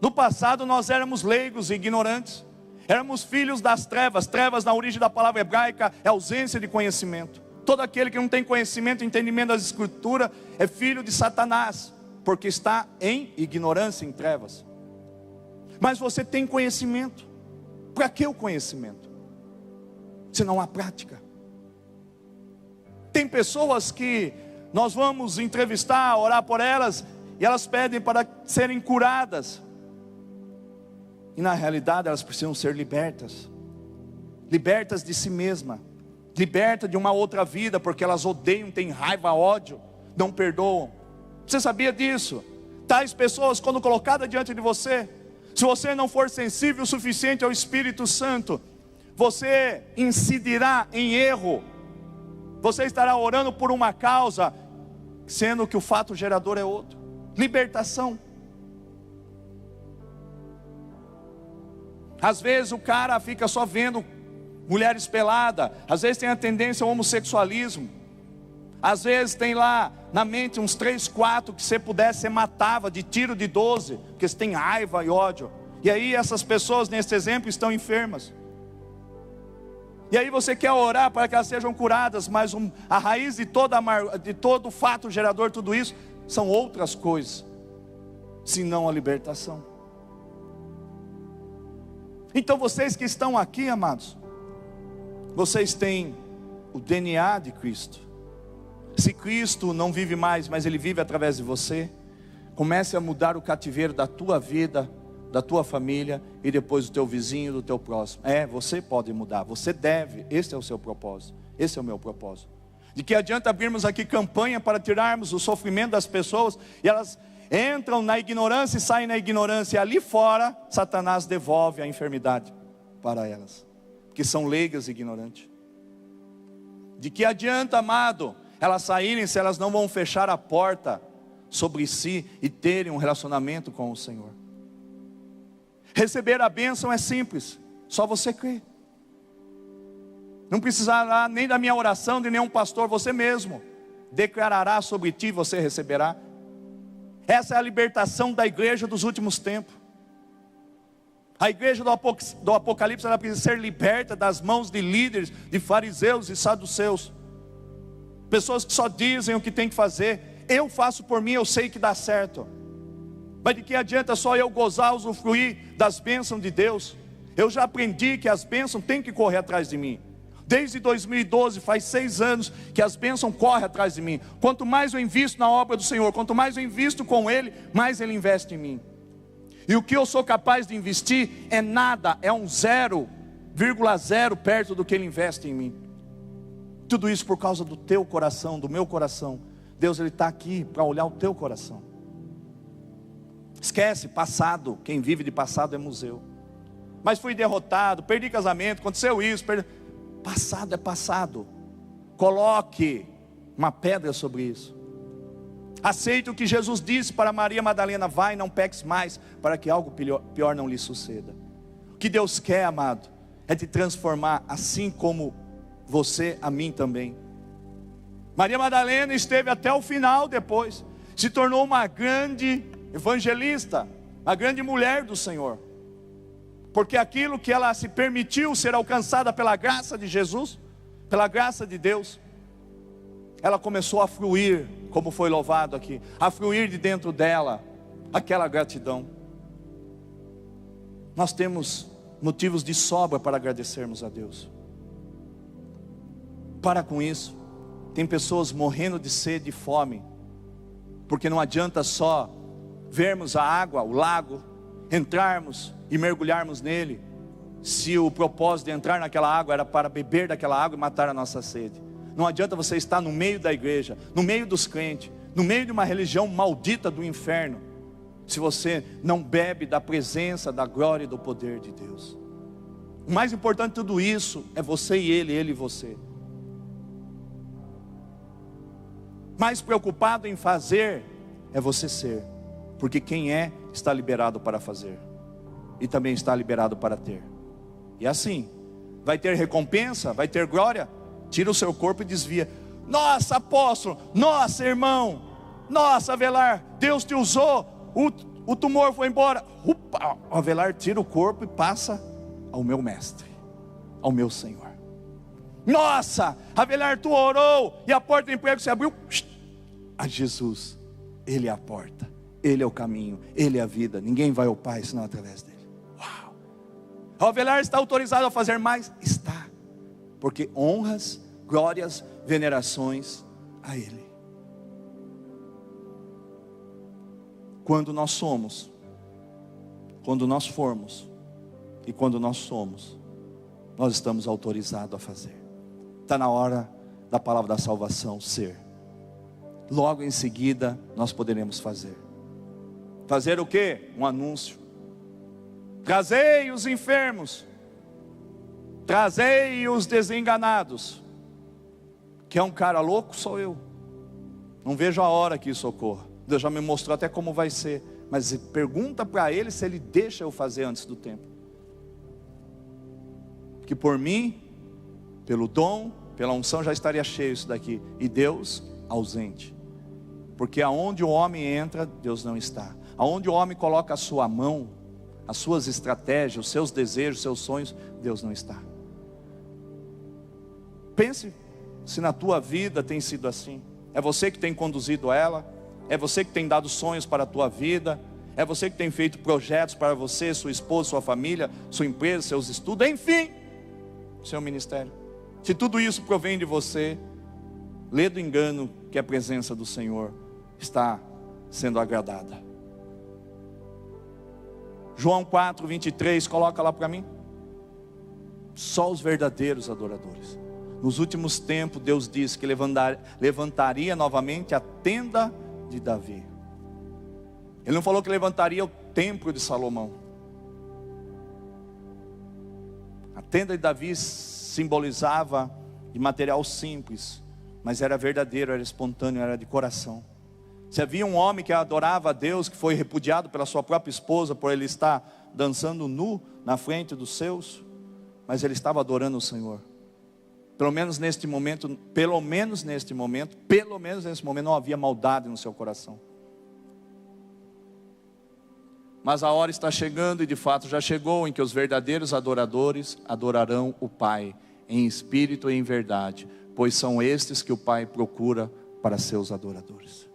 No passado nós éramos leigos e ignorantes, éramos filhos das trevas. Trevas na origem da palavra hebraica é ausência de conhecimento. Todo aquele que não tem conhecimento e entendimento das escrituras é filho de Satanás, porque está em ignorância, em trevas. Mas você tem conhecimento. Para que o conhecimento? Se não há prática. Tem pessoas que nós vamos entrevistar, orar por elas, e elas pedem para serem curadas. E na realidade elas precisam ser libertas. Libertas de si mesma. Libertas de uma outra vida, porque elas odeiam, têm raiva, ódio, não perdoam. Você sabia disso? Tais pessoas, quando colocadas diante de você, se você não for sensível o suficiente ao Espírito Santo, você incidirá em erro. Você estará orando por uma causa, sendo que o fato gerador é outro. Libertação. Às vezes o cara fica só vendo mulheres peladas. Às vezes tem a tendência ao homossexualismo. Às vezes tem lá na mente uns 3, 4 que se pudesse você matava de tiro de 12, porque você tem raiva e ódio. E aí essas pessoas nesse exemplo estão enfermas. E aí você quer orar para que elas sejam curadas, mas a raiz de todo fato gerador, tudo isso, são outras coisas, senão a libertação. Então vocês que estão aqui, amados, vocês têm o DNA de Cristo. Se Cristo não vive mais, mas Ele vive através de você, comece a mudar o cativeiro da tua vida, da tua família e depois do teu vizinho, do teu próximo. Você pode mudar, você deve. Esse é o seu propósito, esse é o meu propósito. De que adianta abrirmos aqui campanha para tirarmos o sofrimento das pessoas, e elas entram na ignorância e saem na ignorância, e ali fora Satanás devolve a enfermidade para elas, que são leigas e ignorantes. De que adianta, amado, elas saírem se elas não vão fechar a porta sobre si e terem um relacionamento com o Senhor? Receber a bênção é simples, só você crer. Não precisará nem da minha oração, de nenhum pastor, você mesmo declarará sobre ti, você receberá. Essa é a libertação da igreja dos últimos tempos. A igreja do Apocalipse, ela precisa ser liberta das mãos de líderes, de fariseus e saduceus. Pessoas que só dizem o que tem que fazer. Eu faço por mim, eu sei que dá certo. Mas de que adianta só eu gozar, usufruir das bênçãos de Deus? Eu já aprendi que as bênçãos têm que correr atrás de mim. Desde 2012, faz 6 anos que as bênçãos correm atrás de mim. Quanto mais eu invisto na obra do Senhor, quanto mais eu invisto com Ele, mais Ele investe em mim. E o que eu sou capaz de investir é nada, é um 0,0 perto do que Ele investe em mim. Tudo isso por causa do teu coração, do meu coração. Deus, Ele está aqui para olhar o teu coração. Esquece passado, quem vive de passado é museu. Mas fui derrotado, perdi casamento, aconteceu isso, Passado é passado. Coloque uma pedra sobre isso. Aceite o que Jesus disse para Maria Madalena: vai, não peques mais, para que algo pior não lhe suceda. O que Deus quer, amado, é te transformar, assim como você, a mim também. Maria Madalena esteve até o final depois, se tornou uma grande evangelista, uma grande mulher do Senhor, porque aquilo que ela se permitiu ser alcançada pela graça de Jesus, pela graça de Deus, ela começou a fluir, como foi louvado aqui, a fluir de dentro dela, aquela gratidão. Nós temos motivos de sobra para agradecermos a Deus. Para com isso. Tem pessoas morrendo de sede e fome, porque não adianta só vermos a água, o lago, entrarmos e mergulharmos nele, se o propósito de entrar naquela água era para beber daquela água e matar a nossa sede. Não adianta você estar no meio da igreja, no meio dos crentes, no meio de uma religião maldita do inferno, se você não bebe da presença, da glória e do poder de Deus. O mais importante de tudo isso é você e ele e você. Mais preocupado em fazer é você ser, porque quem é está liberado para fazer, e também está liberado para ter. E assim, vai ter recompensa, vai ter glória. Tira o seu corpo e desvia. Nossa, apóstolo, nossa, irmão, nossa, Avelar, Deus te usou, o tumor foi embora. Upa, Avelar, tira o corpo e passa ao meu mestre, ao meu Senhor. Nossa, Avelar, tu orou e a porta do emprego se abriu. A Jesus, Ele é a porta, Ele é o caminho, Ele é a vida. Ninguém vai ao Pai senão através dele. Uau! O Avelar está autorizado a fazer mais? Está, porque honras, glórias, venerações a Ele. Quando nós somos, quando nós formos e quando nós somos, nós estamos autorizados a fazer. Está na hora da palavra da salvação ser. Logo em seguida nós poderemos fazer. Fazer o quê? Um anúncio. Trazei os enfermos, trazei os desenganados. Que é um cara louco, sou eu. Não vejo a hora que isso ocorra. Deus já me mostrou até como vai ser, mas pergunta para ele se ele deixa eu fazer antes do tempo. Que por mim, pelo dom, pela unção já estaria cheio isso daqui, e Deus ausente. Porque aonde o homem entra, Deus não está. Aonde o homem coloca a sua mão, as suas estratégias, os seus desejos, os seus sonhos, Deus não está. Pense se na tua vida tem sido assim. É você que tem conduzido ela, é você que tem dado sonhos para a tua vida, é você que tem feito projetos para você, sua esposa, sua família, sua empresa, seus estudos, enfim, seu ministério. Se tudo isso provém de você, lê do engano que a presença do Senhor está sendo agradada. João 4:23, coloca lá para mim. Só os verdadeiros adoradores. Nos últimos tempos Deus disse que levantaria novamente a tenda de Davi. Ele não falou que levantaria o templo de Salomão. A tenda de Davi simbolizava de material simples, mas era verdadeiro, era espontâneo, era de coração. Se havia um homem que adorava a Deus, que foi repudiado pela sua própria esposa, por ele estar dançando nu na frente dos seus, mas ele estava adorando o Senhor. Pelo menos neste momento não havia maldade no seu coração. Mas a hora está chegando, e de fato já chegou, em que os verdadeiros adoradores adorarão o Pai, em espírito e em verdade, pois são estes que o Pai procura para seus adoradores.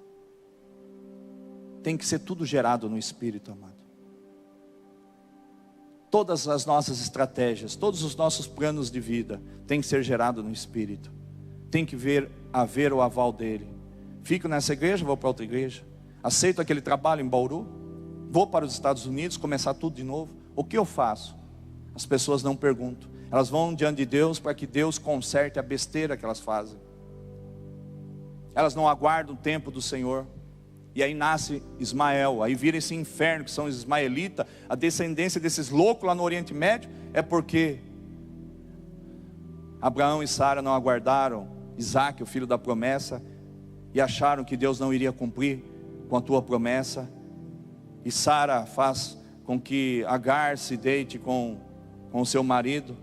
Tem que ser tudo gerado no Espírito, amado. Todas as nossas estratégias, todos os nossos planos de vida tem que ser gerado no Espírito. Tem que haver o aval dele. Fico nessa igreja, vou para outra igreja. Aceito aquele trabalho em Bauru, vou para os Estados Unidos, começar tudo de novo. O que eu faço? As pessoas não perguntam. Elas vão diante de Deus para que Deus conserte a besteira que elas fazem. Elas não aguardam o tempo do Senhor. E aí nasce Ismael, aí vira esse inferno que são os ismaelitas. A descendência desses loucos lá no Oriente Médio é porque Abraão e Sara não aguardaram Isaque, o filho da promessa, e acharam que Deus não iria cumprir com a tua promessa. E Sara faz com que Agar se deite com o seu marido,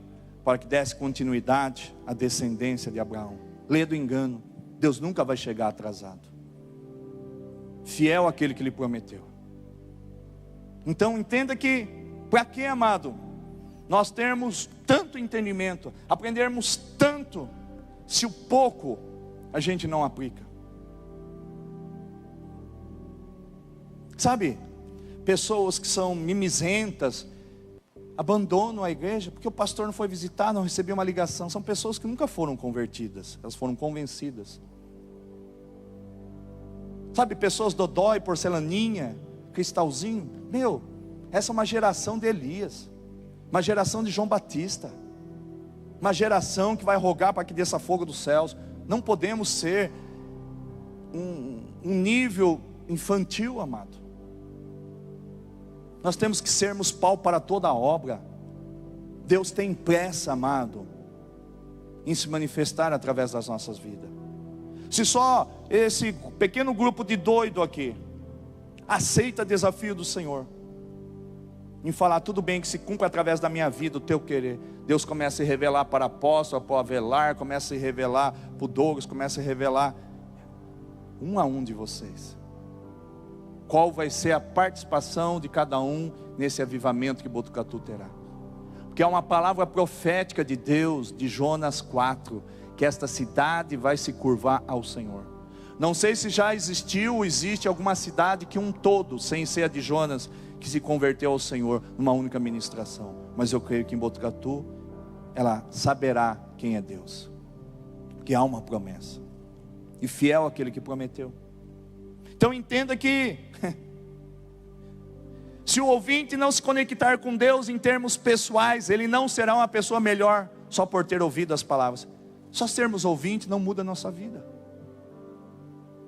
para que desse continuidade à descendência de Abraão. Lê do engano. Deus nunca vai chegar atrasado. Fiel àquele que lhe prometeu. Então entenda que, para que, amado, nós termos tanto entendimento, aprendermos tanto, se o pouco a gente não aplica? Sabe, pessoas que são mimizentas, abandonam a igreja porque o pastor não foi visitar, não recebeu uma ligação. São pessoas que nunca foram convertidas, elas foram convencidas. Sabe, pessoas dodói, porcelaninha, cristalzinho. Essa é uma geração de Elias, uma geração de João Batista, uma geração que vai rogar para que desça fogo dos céus. Não podemos ser um nível infantil, amado. Nós temos que sermos pau para toda a obra. Deus tem pressa, amado, em se manifestar através das nossas vidas. Se só esse pequeno grupo de doido aqui aceita desafio do Senhor, em falar, tudo bem que se cumpra através da minha vida o teu querer, Deus começa a se revelar para apóstolo, para o Avelar, começa a se revelar para o Douglas, começa a revelar um a um de vocês. Qual vai ser a participação de cada um nesse avivamento que Botucatu terá? Porque é uma palavra profética de Deus, de Jonas 4, que esta cidade vai se curvar ao Senhor. Não sei se já existiu ou existe alguma cidade que um todo, sem ser a de Jonas, que se converteu ao Senhor numa única ministração. Mas eu creio que em Botucatu, ela saberá quem é Deus, que há uma promessa, e fiel àquele que prometeu. Então entenda que se o ouvinte não se conectar com Deus em termos pessoais, ele não será uma pessoa melhor só por ter ouvido as palavras. Só sermos ouvintes não muda a nossa vida.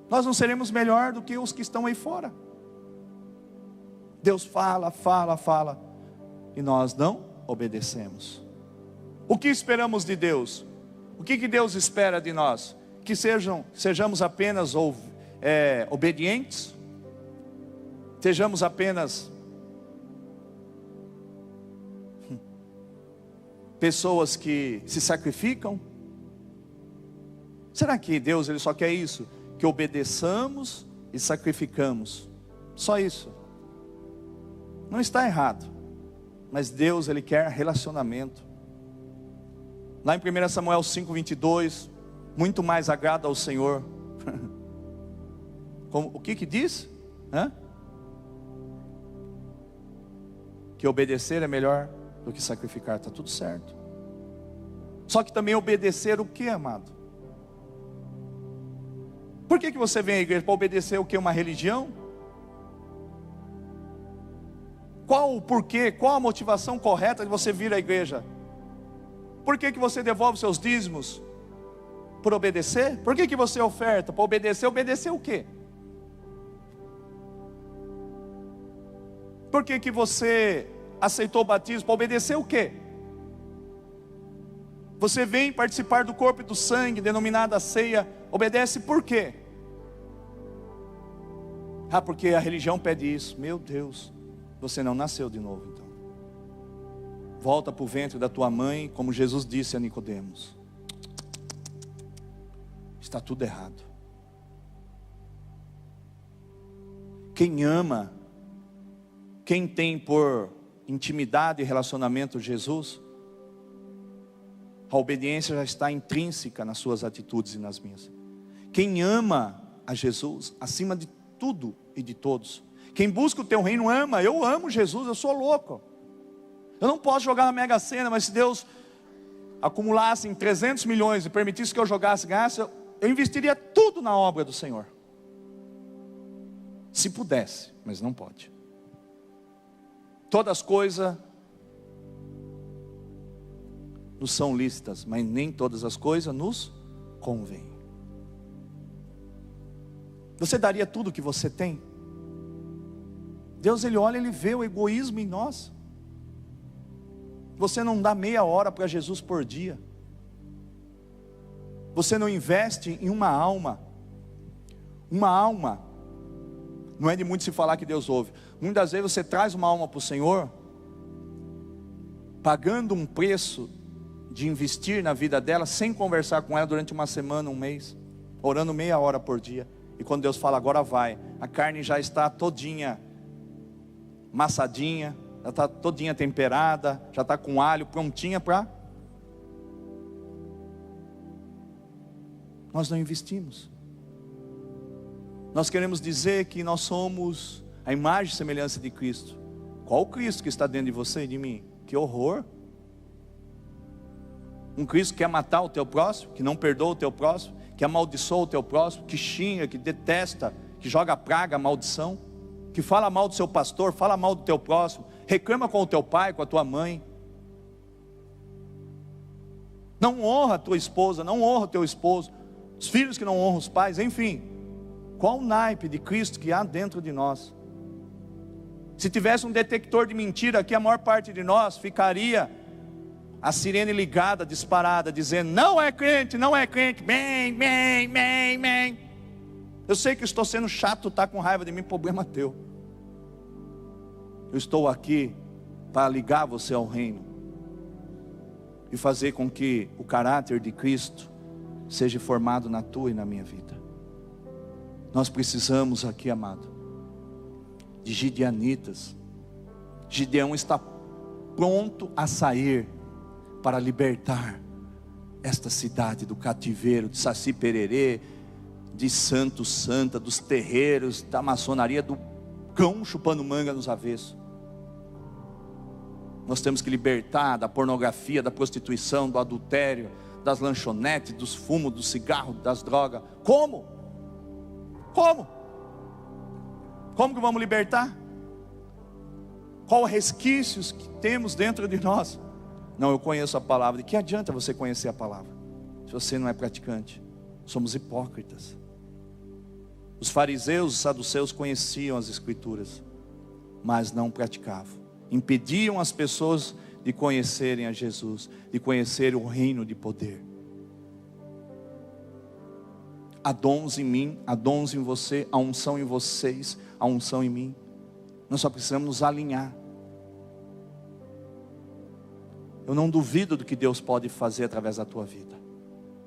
Nós não seremos melhor do que os que estão aí fora. Deus fala, e nós não obedecemos. O que esperamos de Deus? O que Deus espera de nós? Que sejamos apenas obedientes? Sejamos apenas pessoas que se sacrificam? Será que Deus ele só quer isso? Que obedeçamos e sacrificamos? Só isso? Não está errado, mas Deus ele quer relacionamento. Lá em 1 Samuel 5:22, muito mais agrada ao Senhor. O que diz? Que obedecer é melhor do que sacrificar. Está tudo certo. Só que também obedecer o que, amado? Por que você vem à igreja? Para obedecer o que? Uma religião? Qual o porquê? Qual a motivação correta de você vir à igreja? Por que você devolve seus dízimos? Por obedecer? Por que você oferta? Para obedecer? Obedecer o quê? Por que você aceitou o batismo? Para obedecer o quê? Você vem participar do corpo e do sangue, denominada a ceia, obedece por quê? Porque a religião pede isso. Meu Deus, você não nasceu de novo então. Volta para o ventre da tua mãe, como Jesus disse a Nicodemos. Está tudo errado. Quem ama, quem tem por intimidade e relacionamento Jesus, a obediência já está intrínseca nas suas atitudes e nas minhas. Quem ama a Jesus acima de tudo e de todos, quem busca o teu reino ama. Eu amo Jesus, eu sou louco. Eu não posso jogar na Mega Sena, mas se Deus acumulasse em 300 milhões e permitisse que eu jogasse, ganhasse, eu investiria tudo na obra do Senhor. Se pudesse, mas não pode. Todas as coisas nos são lícitas, mas nem todas as coisas nos convêm. Você daria tudo o que você tem? Deus ele olha, ele vê o egoísmo em nós. Você não dá meia hora para Jesus por dia. você não investe em uma alma? Uma alma, não é de muito se falar que Deus ouve. Muitas vezes você traz uma alma para o Senhor, pagando um preço de investir na vida dela, sem conversar com ela durante uma semana, um mês, orando meia hora por dia. E quando Deus fala, agora vai, a carne já está todinha massadinha, já está todinha temperada, já está com alho, prontinha para... Nós não investimos. Nós queremos dizer que nós somos a imagem e semelhança de Cristo. Qual o Cristo que está dentro de você e de mim? Que horror! Um Cristo que quer matar o teu próximo, que não perdoa o teu próximo, que amaldiçoa o teu próximo, que xinga, que detesta, que joga praga, maldição, que fala mal do seu pastor, fala mal do teu próximo, reclama com o teu pai, com a tua mãe. Não honra a tua esposa, não honra o teu esposo, os filhos que não honram os pais, enfim. Qual o naipe de Cristo que há dentro de nós? Se tivesse um detector de mentira aqui, a maior parte de nós ficaria a sirene ligada, disparada, dizendo, não é crente, não é crente, bem, bem, bem, bem. Eu sei que estou sendo chato, está com raiva de mim, problema teu. Eu estou aqui para ligar você ao reino e fazer com que o caráter de Cristo seja formado na tua e na minha vida. Nós precisamos aqui, amado, de gideonitas. Gideão está pronto a sair para libertar esta cidade do cativeiro, de Saci Pererê, de Santo Santa, dos terreiros, da maçonaria, do cão chupando manga nos avessos. Nós temos que libertar da pornografia, da prostituição, do adultério, das lanchonetes, dos fumos, do cigarro, das drogas. Como? Como? Como que vamos libertar? Qual resquícios que temos dentro de nós? Não, eu conheço a palavra. De que adianta você conhecer a palavra se você não é praticante? Somos hipócritas. Os fariseus, os saduceus conheciam as escrituras, mas não praticavam. Impediam as pessoas de conhecerem a Jesus, de conhecerem o reino de poder. Há dons em mim, há dons em você, há unção em vocês, há unção em mim. Nós só precisamos nos alinhar. Eu não duvido do que Deus pode fazer através da tua vida.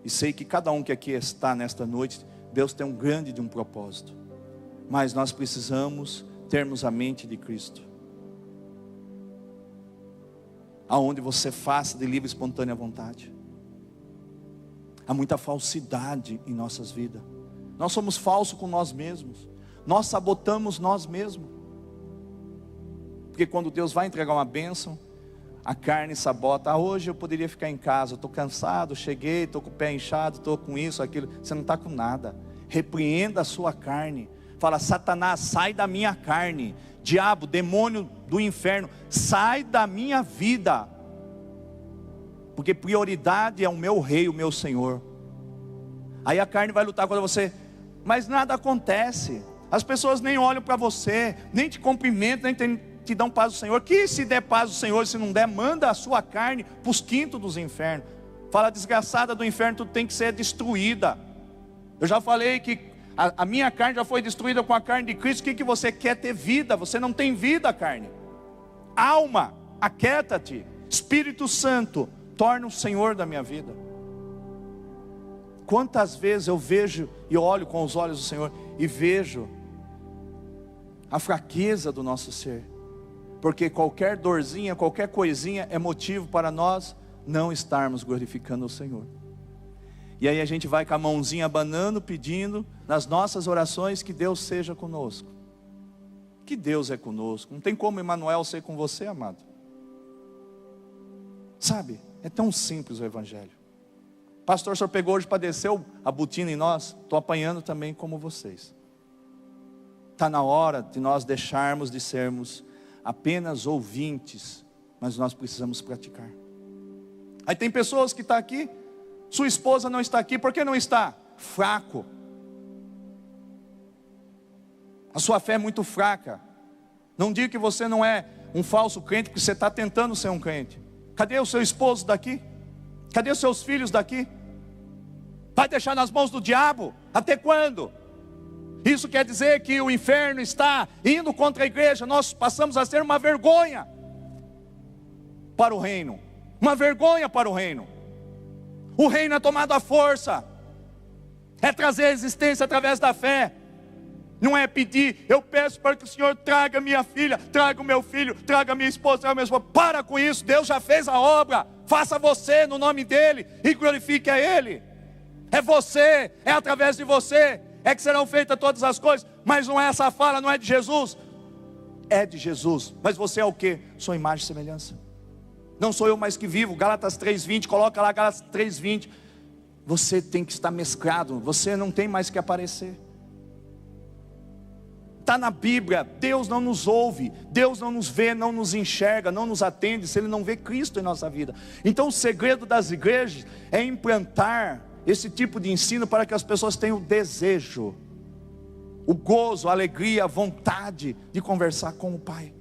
E sei que cada um que aqui está nesta noite, Deus tem um grande de um propósito. Mas nós precisamos termos a mente de Cristo. Aonde você faça de livre e espontânea vontade. Há muita falsidade em nossas vidas. Nós somos falsos com nós mesmos. Nós sabotamos nós mesmos. Porque quando Deus vai entregar uma bênção, a carne sabota. Hoje eu poderia ficar em casa, estou cansado, cheguei, estou com o pé inchado, estou com isso, aquilo. Você não está com nada. Repreenda a sua carne. Fala, Satanás, sai da minha carne. Diabo, demônio do inferno, sai da minha vida. Porque prioridade é o meu rei, o meu Senhor. Aí a carne vai lutar contra você, mas nada acontece. As pessoas nem olham para você, nem te cumprimentam, nem te dão paz do Senhor. Que se der paz do Senhor, se não der, manda a sua carne para os quintos dos infernos. Fala, desgraçada do inferno, tu tem que ser destruída. Eu já falei que a minha carne já foi destruída com a carne de Cristo. O que você quer? Ter vida. Você não tem vida, carne. Alma, aquieta-te. Espírito Santo, torna o Senhor da minha vida. Quantas vezes eu vejo e olho com os olhos do Senhor e vejo a fraqueza do nosso ser. Porque qualquer dorzinha, qualquer coisinha é motivo para nós não estarmos glorificando o Senhor. E aí a gente vai com a mãozinha abanando, pedindo nas nossas orações que Deus seja conosco. Que Deus é conosco. Não tem como Emmanuel ser com você, amado. Sabe, é tão simples o Evangelho. Pastor, o senhor pegou hoje para descer a botina em nós? Estou apanhando também como vocês. Está na hora de nós deixarmos de sermos apenas ouvintes, mas nós precisamos praticar. Aí tem pessoas que estão aqui, sua esposa não está aqui, por que não está? Fraco. A sua fé é muito fraca. Não diga que você não é um falso crente, porque você está tentando ser um crente. Cadê o seu esposo daqui? Cadê os seus filhos daqui? Vai deixar nas mãos do diabo? Até quando? Isso quer dizer que o inferno está indo contra a igreja. Nós passamos a ser uma vergonha para o reino. Uma vergonha para o reino. O reino é tomado à força. É trazer a existência através da fé. Não é pedir, eu peço para que o Senhor traga minha filha, traga o meu filho, traga minha esposa, traga minha esposa. Para com isso, Deus já fez a obra. Faça você no nome dEle e glorifique a Ele. É você, é através de você, é que serão feitas todas as coisas. Mas não é essa fala, não é de Jesus. É de Jesus, mas você é o que? Sua imagem e semelhança. Não sou eu mais que vivo. Gálatas 3:20, coloca lá Gálatas 3:20. Você tem que estar mesclado, você não tem mais que aparecer. Está na Bíblia. Deus não nos ouve, Deus não nos vê, não nos enxerga, não nos atende se Ele não vê Cristo em nossa vida. Então o segredo das igrejas é implantar esse tipo de ensino para que as pessoas tenham o desejo, o gozo, a alegria, a vontade de conversar com o Pai.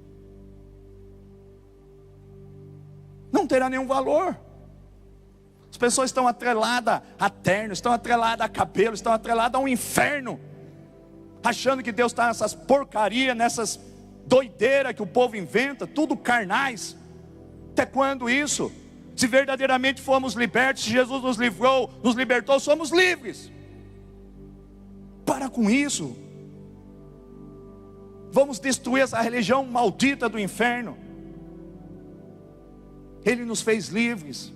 Não terá nenhum valor. As pessoas estão atreladas a terno, estão atreladas a cabelo, estão atreladas a um inferno, achando que Deus está nessas porcarias, nessas doideiras que o povo inventa, tudo carnais. Até quando isso? Se verdadeiramente fomos libertos, se Jesus nos livrou, nos libertou, somos livres. Para com isso. Vamos destruir essa religião maldita do inferno. Ele nos fez livres.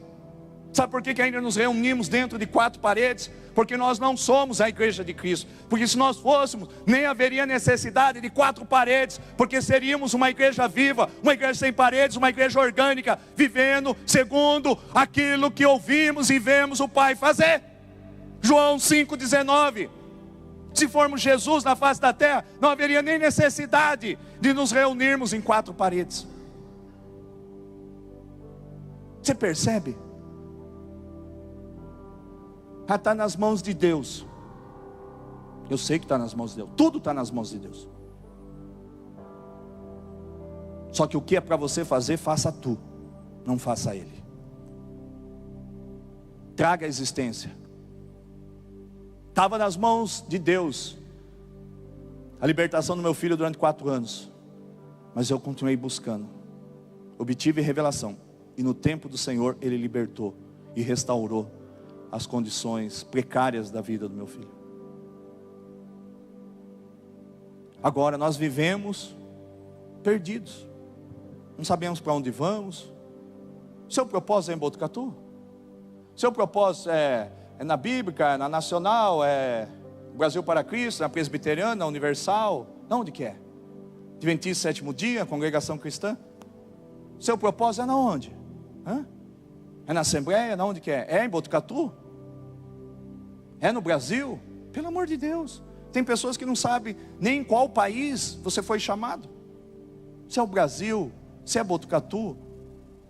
Sabe por que ainda nos reunimos dentro de 4 paredes? Porque nós não somos a igreja de Cristo. Porque se nós fôssemos, nem haveria necessidade de 4 paredes. Porque seríamos uma igreja viva, uma igreja sem paredes, uma igreja orgânica, vivendo segundo aquilo que ouvimos e vemos o Pai fazer. João 5,19. Se formos Jesus na face da terra, não haveria nem necessidade de nos reunirmos em 4 paredes. Você percebe? Está nas mãos de Deus. Eu sei que está nas mãos de Deus. Tudo está nas mãos de Deus. Só que o que é para você fazer, faça tu, não faça Ele. Traga a existência. Estava nas mãos de Deus a libertação do meu filho durante 4 anos. Mas eu continuei buscando. Obtive revelação. E no tempo do Senhor Ele libertou e restaurou as condições precárias da vida do meu filho. Agora nós vivemos perdidos. Não sabemos para onde vamos. Seu propósito é em Botucatu? Seu propósito é na Bíblica, é na Nacional, é Brasil para Cristo, na Presbiteriana, na Universal? Não, onde que é? Adventista Sétimo Dia, Congregação Cristã? Seu propósito é na onde? É na Assembleia? Na onde que é? É em Botucatu? É no Brasil? Pelo amor de Deus. Tem pessoas que não sabem nem em qual país você foi chamado. Se é o Brasil, se é Botucatu,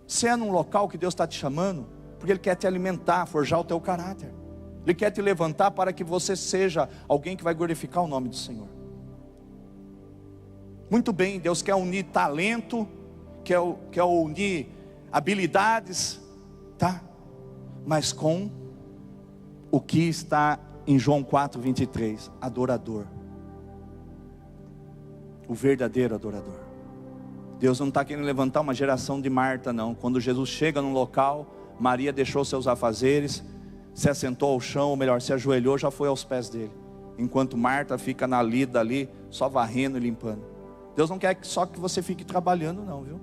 se é num local que Deus está te chamando, porque Ele quer te alimentar, forjar o teu caráter. Ele quer te levantar para que você seja alguém que vai glorificar o nome do Senhor. Muito bem, Deus quer unir talento, quer unir habilidades, tá? Mas com o que está em João 4:23, adorador. O verdadeiro adorador. Deus não está querendo levantar uma geração de Marta, não. Quando Jesus chega num local, Maria deixou seus afazeres, se assentou ao chão, ou melhor, se ajoelhou, já foi aos pés dele. Enquanto Marta fica na lida ali, só varrendo e limpando. Deus não quer só que você fique trabalhando, não, viu?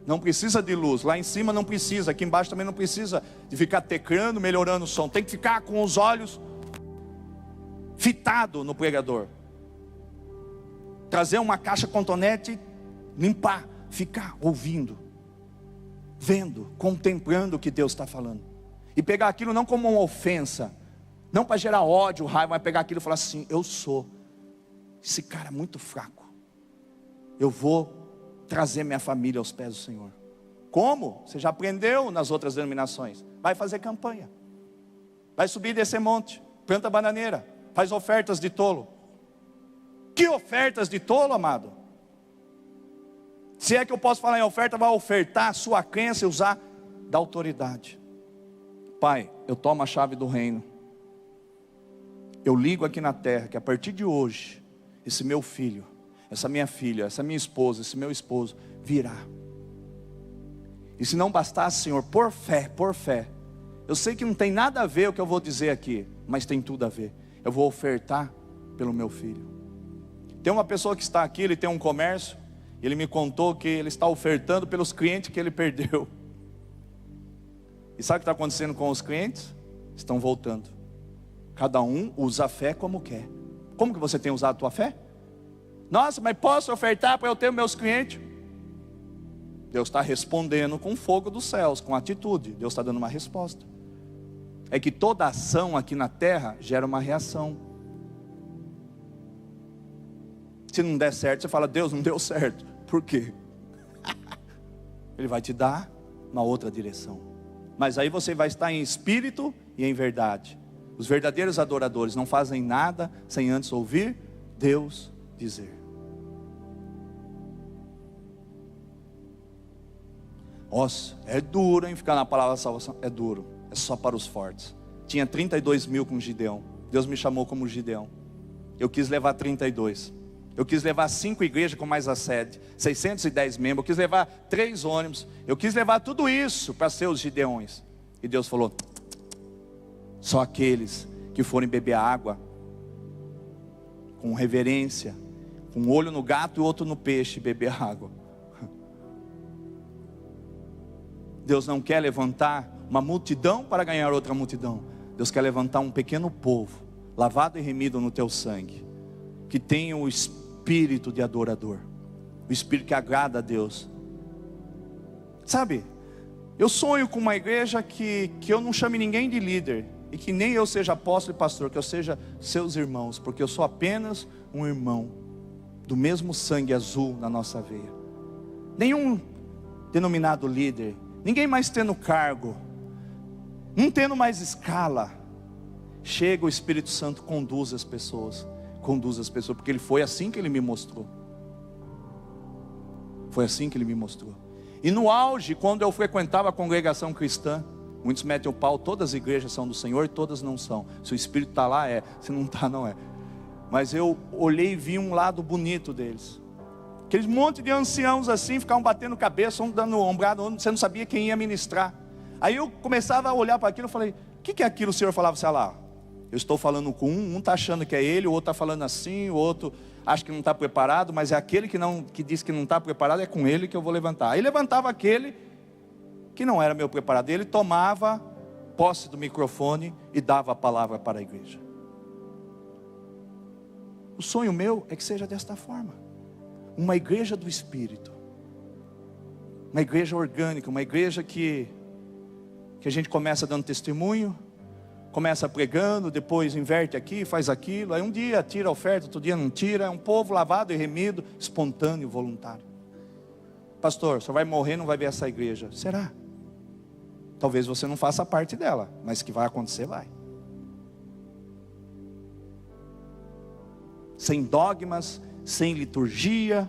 Não precisa de luz, lá em cima não precisa, aqui embaixo também não precisa de ficar teclando, melhorando o som. Tem que ficar com os olhos fitados no pregador. Trazer uma caixa cotonete, limpar, ficar ouvindo, vendo, contemplando o que Deus está falando. E pegar aquilo não como uma ofensa, não para gerar ódio, raiva, mas pegar aquilo e falar assim: eu sou esse cara muito fraco, eu vou trazer minha família aos pés do Senhor. Como? Você já aprendeu nas outras denominações. Vai fazer campanha, vai subir e descer monte, planta bananeira, faz ofertas de tolo. Que ofertas de tolo, amado? Se é que eu posso falar em oferta, vai ofertar a sua crença e usar da autoridade. Pai, eu tomo a chave do reino. Eu ligo aqui na terra que a partir de hoje, esse meu filho, essa minha filha, essa minha esposa, esse meu esposo virá. E se não bastasse, Senhor, por fé, eu sei que não tem nada a ver o que eu vou dizer aqui, mas tem tudo a ver. Eu vou ofertar pelo meu filho. Tem uma pessoa que está aqui, ele tem um comércio, ele me contou que ele está ofertando pelos clientes que ele perdeu. E sabe o que está acontecendo com os clientes? Estão voltando. Cada um usa a fé como quer. Como que você tem usado a tua fé? Nossa, mas posso ofertar para eu ter meus clientes? Deus está respondendo com fogo dos céus, com atitude. Deus está dando uma resposta. É que toda ação aqui na terra gera uma reação. Se não der certo, você fala, Deus, não deu certo. Por quê? Ele vai te dar uma outra direção. Mas aí você vai estar em espírito e em verdade. Os verdadeiros adoradores não fazem nada sem antes ouvir Deus dizer. Nossa, é duro, hein, ficar na palavra salvação. É duro, é só para os fortes. Tinha 32 mil com Gideão. Deus me chamou como Gideão. Eu quis levar 32. Eu quis levar 5 igrejas com mais a sede, 610 membros. Eu quis levar 3 ônibus. Eu quis levar tudo isso para ser os Gideões. E Deus falou, só aqueles que forem beber água com reverência, com um olho no gato e outro no peixe, beber água. Deus não quer levantar uma multidão para ganhar outra multidão. Deus quer levantar um pequeno povo, lavado e remido no teu sangue, que tenha o espírito de adorador, o espírito que agrada a Deus. Sabe, eu sonho com uma igreja que eu não chame ninguém de líder, e que nem eu seja apóstolo e pastor, que eu seja seus irmãos, porque eu sou apenas um irmão, do mesmo sangue azul na nossa veia. Nenhum denominado líder, ninguém mais tendo cargo, não tendo mais escala. Chega o Espírito Santo, conduz as pessoas, porque ele foi assim que ele me mostrou. Foi assim que ele me mostrou. E no auge, quando eu frequentava a congregação cristã, muitos metem o pau, todas as igrejas são do Senhor, todas não são. Se o Espírito está lá, é. Se não está, não é. Mas eu olhei e vi um lado bonito deles. Aqueles monte de anciãos assim, ficavam batendo cabeça, um dando ombrada, você não sabia quem ia ministrar. Aí eu começava a olhar para aquilo e falei, o que é aquilo? O Senhor falava, sei lá, eu estou falando com um está achando que é ele, o outro está falando assim, o outro acha que não está preparado, mas é aquele que diz que não está preparado, é com ele que eu vou levantar. Aí levantava aquele que não era meu preparado, ele tomava posse do microfone e dava a palavra para a igreja. O sonho meu é que seja desta forma, uma igreja do Espírito, uma igreja orgânica, uma igreja que a gente começa dando testemunho, começa pregando, depois inverte aqui, faz aquilo, aí um dia tira a oferta, outro dia não tira, é um povo lavado e remido, espontâneo, voluntário. Pastor, você vai morrer, não vai ver essa igreja. Será? Talvez você não faça parte dela, mas que vai acontecer, vai. Sem dogmas, sem liturgia,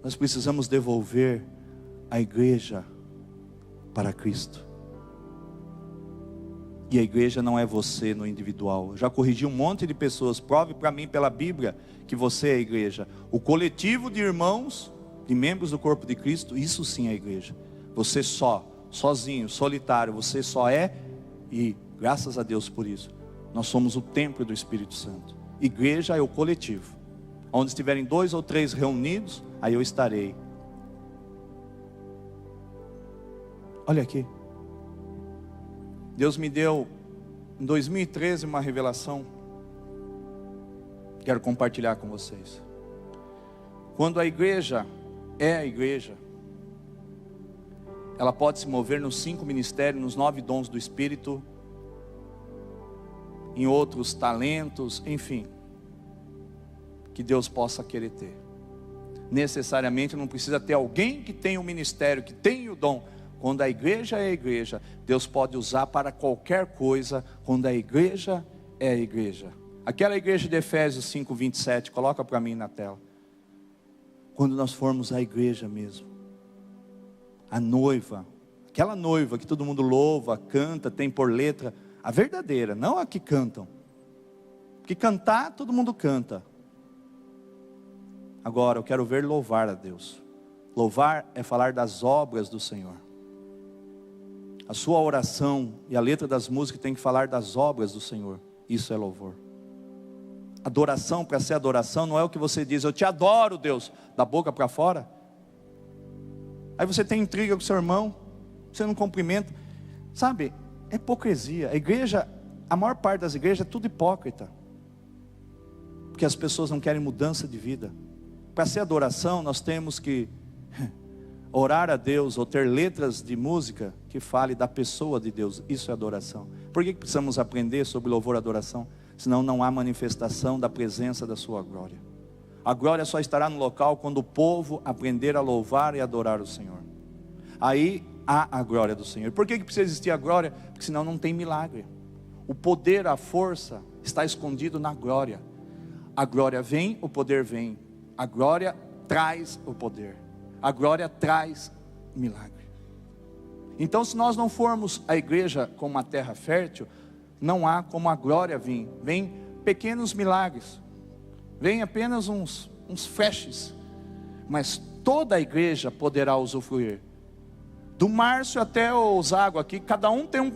nós precisamos devolver a igreja para Cristo. E a igreja não é você no individual. Eu já corrigi um monte de pessoas. Prove para mim pela Bíblia que você é a igreja. O coletivo de irmãos, de membros do corpo de Cristo, isso sim é a igreja. Você sozinho, solitário, você só é, e graças a Deus por isso, nós somos o templo do Espírito Santo. Igreja é o coletivo. Onde estiverem 2 ou 3 reunidos, aí eu estarei. Olha aqui. Deus me deu em 2013 uma revelação. Quero compartilhar com vocês. Quando a igreja é a igreja, ela pode se mover nos 5 ministérios, nos 9 dons do Espírito, em outros talentos, enfim, que Deus possa querer ter. Necessariamente não precisa ter alguém que tenha o ministério, que tenha o dom. Quando a igreja é a igreja, Deus pode usar para qualquer coisa. Quando a igreja é a igreja. Aquela igreja de Efésios 5:27, coloca para mim na tela. Quando nós formos a igreja mesmo, a noiva, Aquela noiva que todo mundo louva, canta, tem por letra, a verdadeira, não a que cantam. Porque cantar, todo mundo canta. Agora, eu quero ver louvar a Deus. Louvar é falar das obras do Senhor. A sua oração e a letra das músicas tem que falar das obras do Senhor. Isso é louvor. Adoração, para ser adoração, não é o que você diz, eu te adoro, Deus, da boca para fora. Aí você tem intriga com seu irmão, você não cumprimenta. Sabe, é hipocrisia. A igreja, a maior parte das igrejas é tudo hipócrita. Porque as pessoas não querem mudança de vida. Para ser adoração, nós temos que orar a Deus, ou ter letras de música que fale da pessoa de Deus. Isso é adoração. Por que precisamos aprender sobre louvor e adoração? Senão não há manifestação da presença da sua glória. A glória só estará no local quando o povo aprender a louvar e adorar o Senhor. Aí há a glória do Senhor. Por que precisa existir a glória? Porque senão não tem milagre. O poder, a força está escondido na glória. A glória vem, o poder vem. A glória traz o poder. A glória traz milagre. Então, se nós não formos a igreja como uma terra fértil, não há como a glória vir. Vem pequenos milagres. Vem apenas uns flashes. Mas toda a igreja poderá usufruir. Do Márcio até o Zago aqui, cada um tem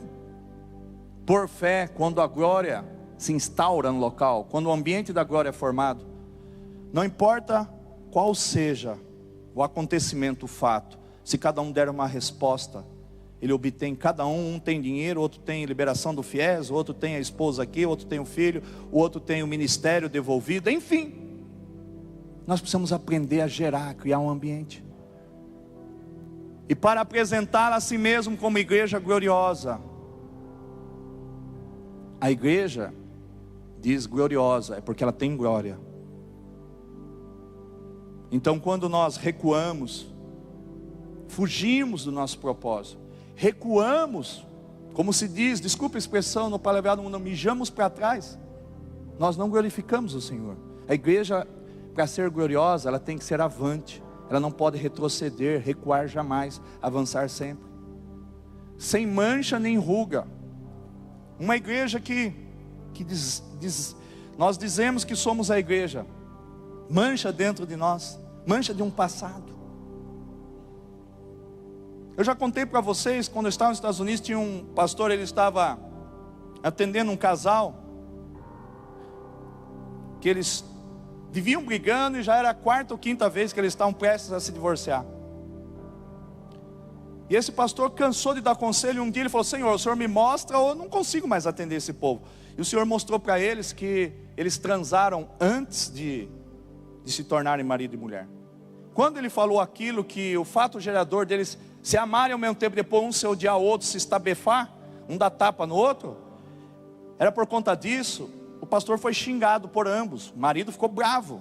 por fé, quando a glória se instaura no local, quando o ambiente da glória é formado. Não importa qual seja o acontecimento, o fato, se cada um der uma resposta, ele obtém, cada um tem dinheiro, outro tem liberação do FIES, o outro tem a esposa aqui, o outro tem o filho, o outro tem o ministério devolvido, enfim. Nós precisamos aprender a gerar, a criar um ambiente. E para apresentar a si mesmo como igreja gloriosa. A igreja diz gloriosa, é porque ela tem glória. Então quando nós recuamos, fugimos do nosso propósito, recuamos, como se diz, desculpa a expressão no palavrado, não mijamos para trás, nós não glorificamos o Senhor. A igreja, para ser gloriosa, ela tem que ser avante, ela não pode retroceder, recuar jamais, avançar sempre, sem mancha nem ruga. Uma igreja que nós dizemos que somos a igreja, mancha dentro de nós, mancha de um passado. Eu já contei para vocês, quando eu estava nos Estados Unidos, tinha um pastor, ele estava atendendo um casal, que eles viviam brigando, e já era a quarta ou quinta vez que eles estavam prestes a se divorciar. E esse pastor cansou de dar conselho, um dia ele falou, Senhor, o Senhor me mostra, ou eu não consigo mais atender esse povo. E o Senhor mostrou para eles que eles transaram antes de se tornarem marido e mulher. Quando ele falou aquilo, que o fato gerador deles se amarem ao mesmo tempo, depois um se odiar o outro, se estabefar, um dá tapa no outro, era por conta disso. O pastor foi xingado por ambos, o marido ficou bravo,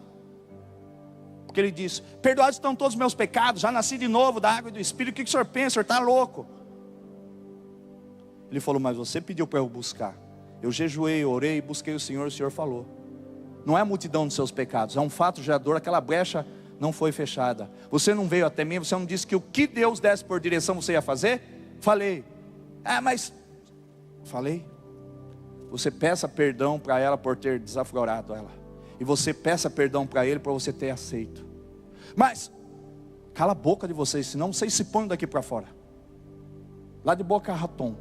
porque ele disse, perdoados estão todos os meus pecados, já nasci de novo da água e do Espírito, o que o senhor pensa, o senhor está louco? Ele falou, mas você pediu para eu buscar, eu jejuei, orei, busquei o Senhor falou. Não é a multidão dos seus pecados, é um fato gerador, aquela brecha não foi fechada. Você não veio até mim, você não disse que o que Deus desse por direção você ia fazer? Falei. Mas falei. Você peça perdão para ela por ter desaflorado ela, e você peça perdão para ele por você ter aceito. Mas cala a boca de vocês, senão vocês se põem daqui para fora. Lá de Boca Raton,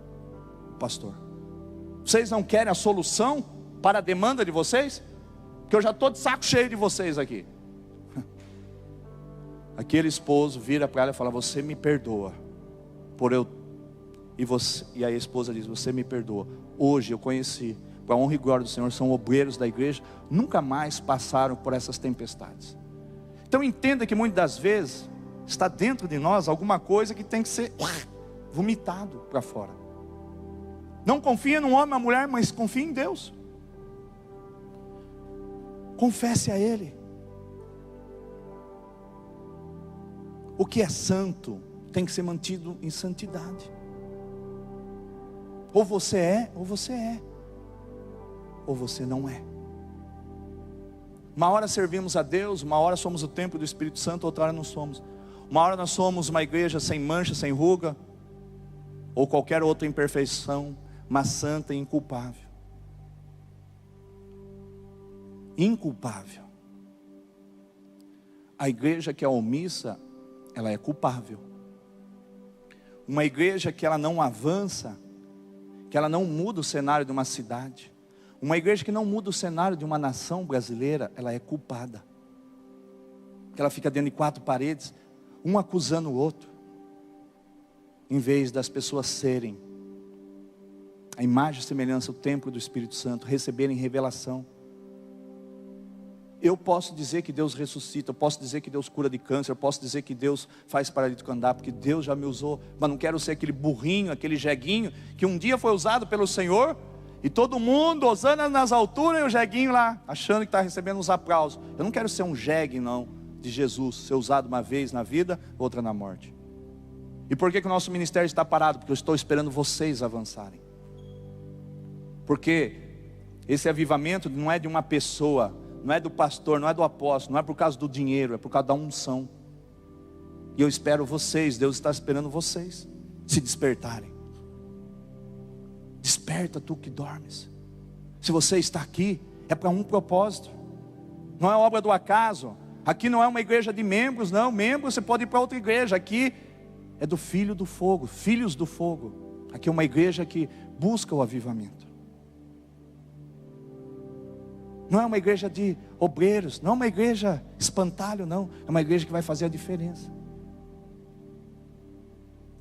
pastor, vocês não querem a solução para a demanda de vocês? Porque eu já estou de saco cheio de vocês aqui. Aquele esposo vira para ela e fala, você me perdoa por eu, e a esposa diz, você me perdoa. Hoje eu conheci, para a honra e glória do Senhor, são obreiros da igreja, nunca mais passaram por essas tempestades. Então entenda que muitas das vezes está dentro de nós alguma coisa que tem que ser vomitado para fora. Não confia no homem, na mulher, mas confia em Deus. Confesse a Ele. O que é santo tem que ser mantido em santidade. Ou você é, ou você é, ou você não é. Uma hora servimos a Deus, uma hora somos o templo do Espírito Santo, outra hora não somos. Uma hora nós somos uma igreja sem mancha, sem ruga, ou qualquer outra imperfeição, mas santa e inculpável. Inculpável. A igreja que é omissa, ela é culpável. Uma igreja que ela não avança, que ela não muda o cenário de uma cidade, uma igreja que não muda o cenário de uma nação brasileira, ela é culpada. Que ela fica dentro de quatro paredes, um acusando o outro, em vez das pessoas serem a imagem e semelhança, o templo do Espírito Santo, receberem revelação. Eu posso dizer que Deus ressuscita, eu posso dizer que Deus cura de câncer, eu posso dizer que Deus faz paralítico andar, porque Deus já me usou, mas não quero ser aquele burrinho, aquele jeguinho, que um dia foi usado pelo Senhor, e todo mundo, Osana nas alturas, e o jeguinho lá, achando que está recebendo uns aplausos. Eu não quero ser um jegue não, de Jesus, ser usado uma vez na vida, outra na morte. E por que o nosso ministério está parado? Porque eu estou esperando vocês avançarem. Porque esse avivamento não é de uma pessoa, não é do pastor, não é do apóstolo, não é por causa do dinheiro, é por causa da unção. E eu espero vocês, Deus está esperando vocês se despertarem. Desperta tu que dormes. Se você está aqui, é para um propósito. Não é obra do acaso. Aqui não é uma igreja de membros, não. Membros você pode ir para outra igreja. Aqui é do filho do fogo, filhos do fogo. Aqui é uma igreja que busca o avivamento. Não é uma igreja de obreiros, não é uma igreja espantalho, não. É uma igreja que vai fazer a diferença.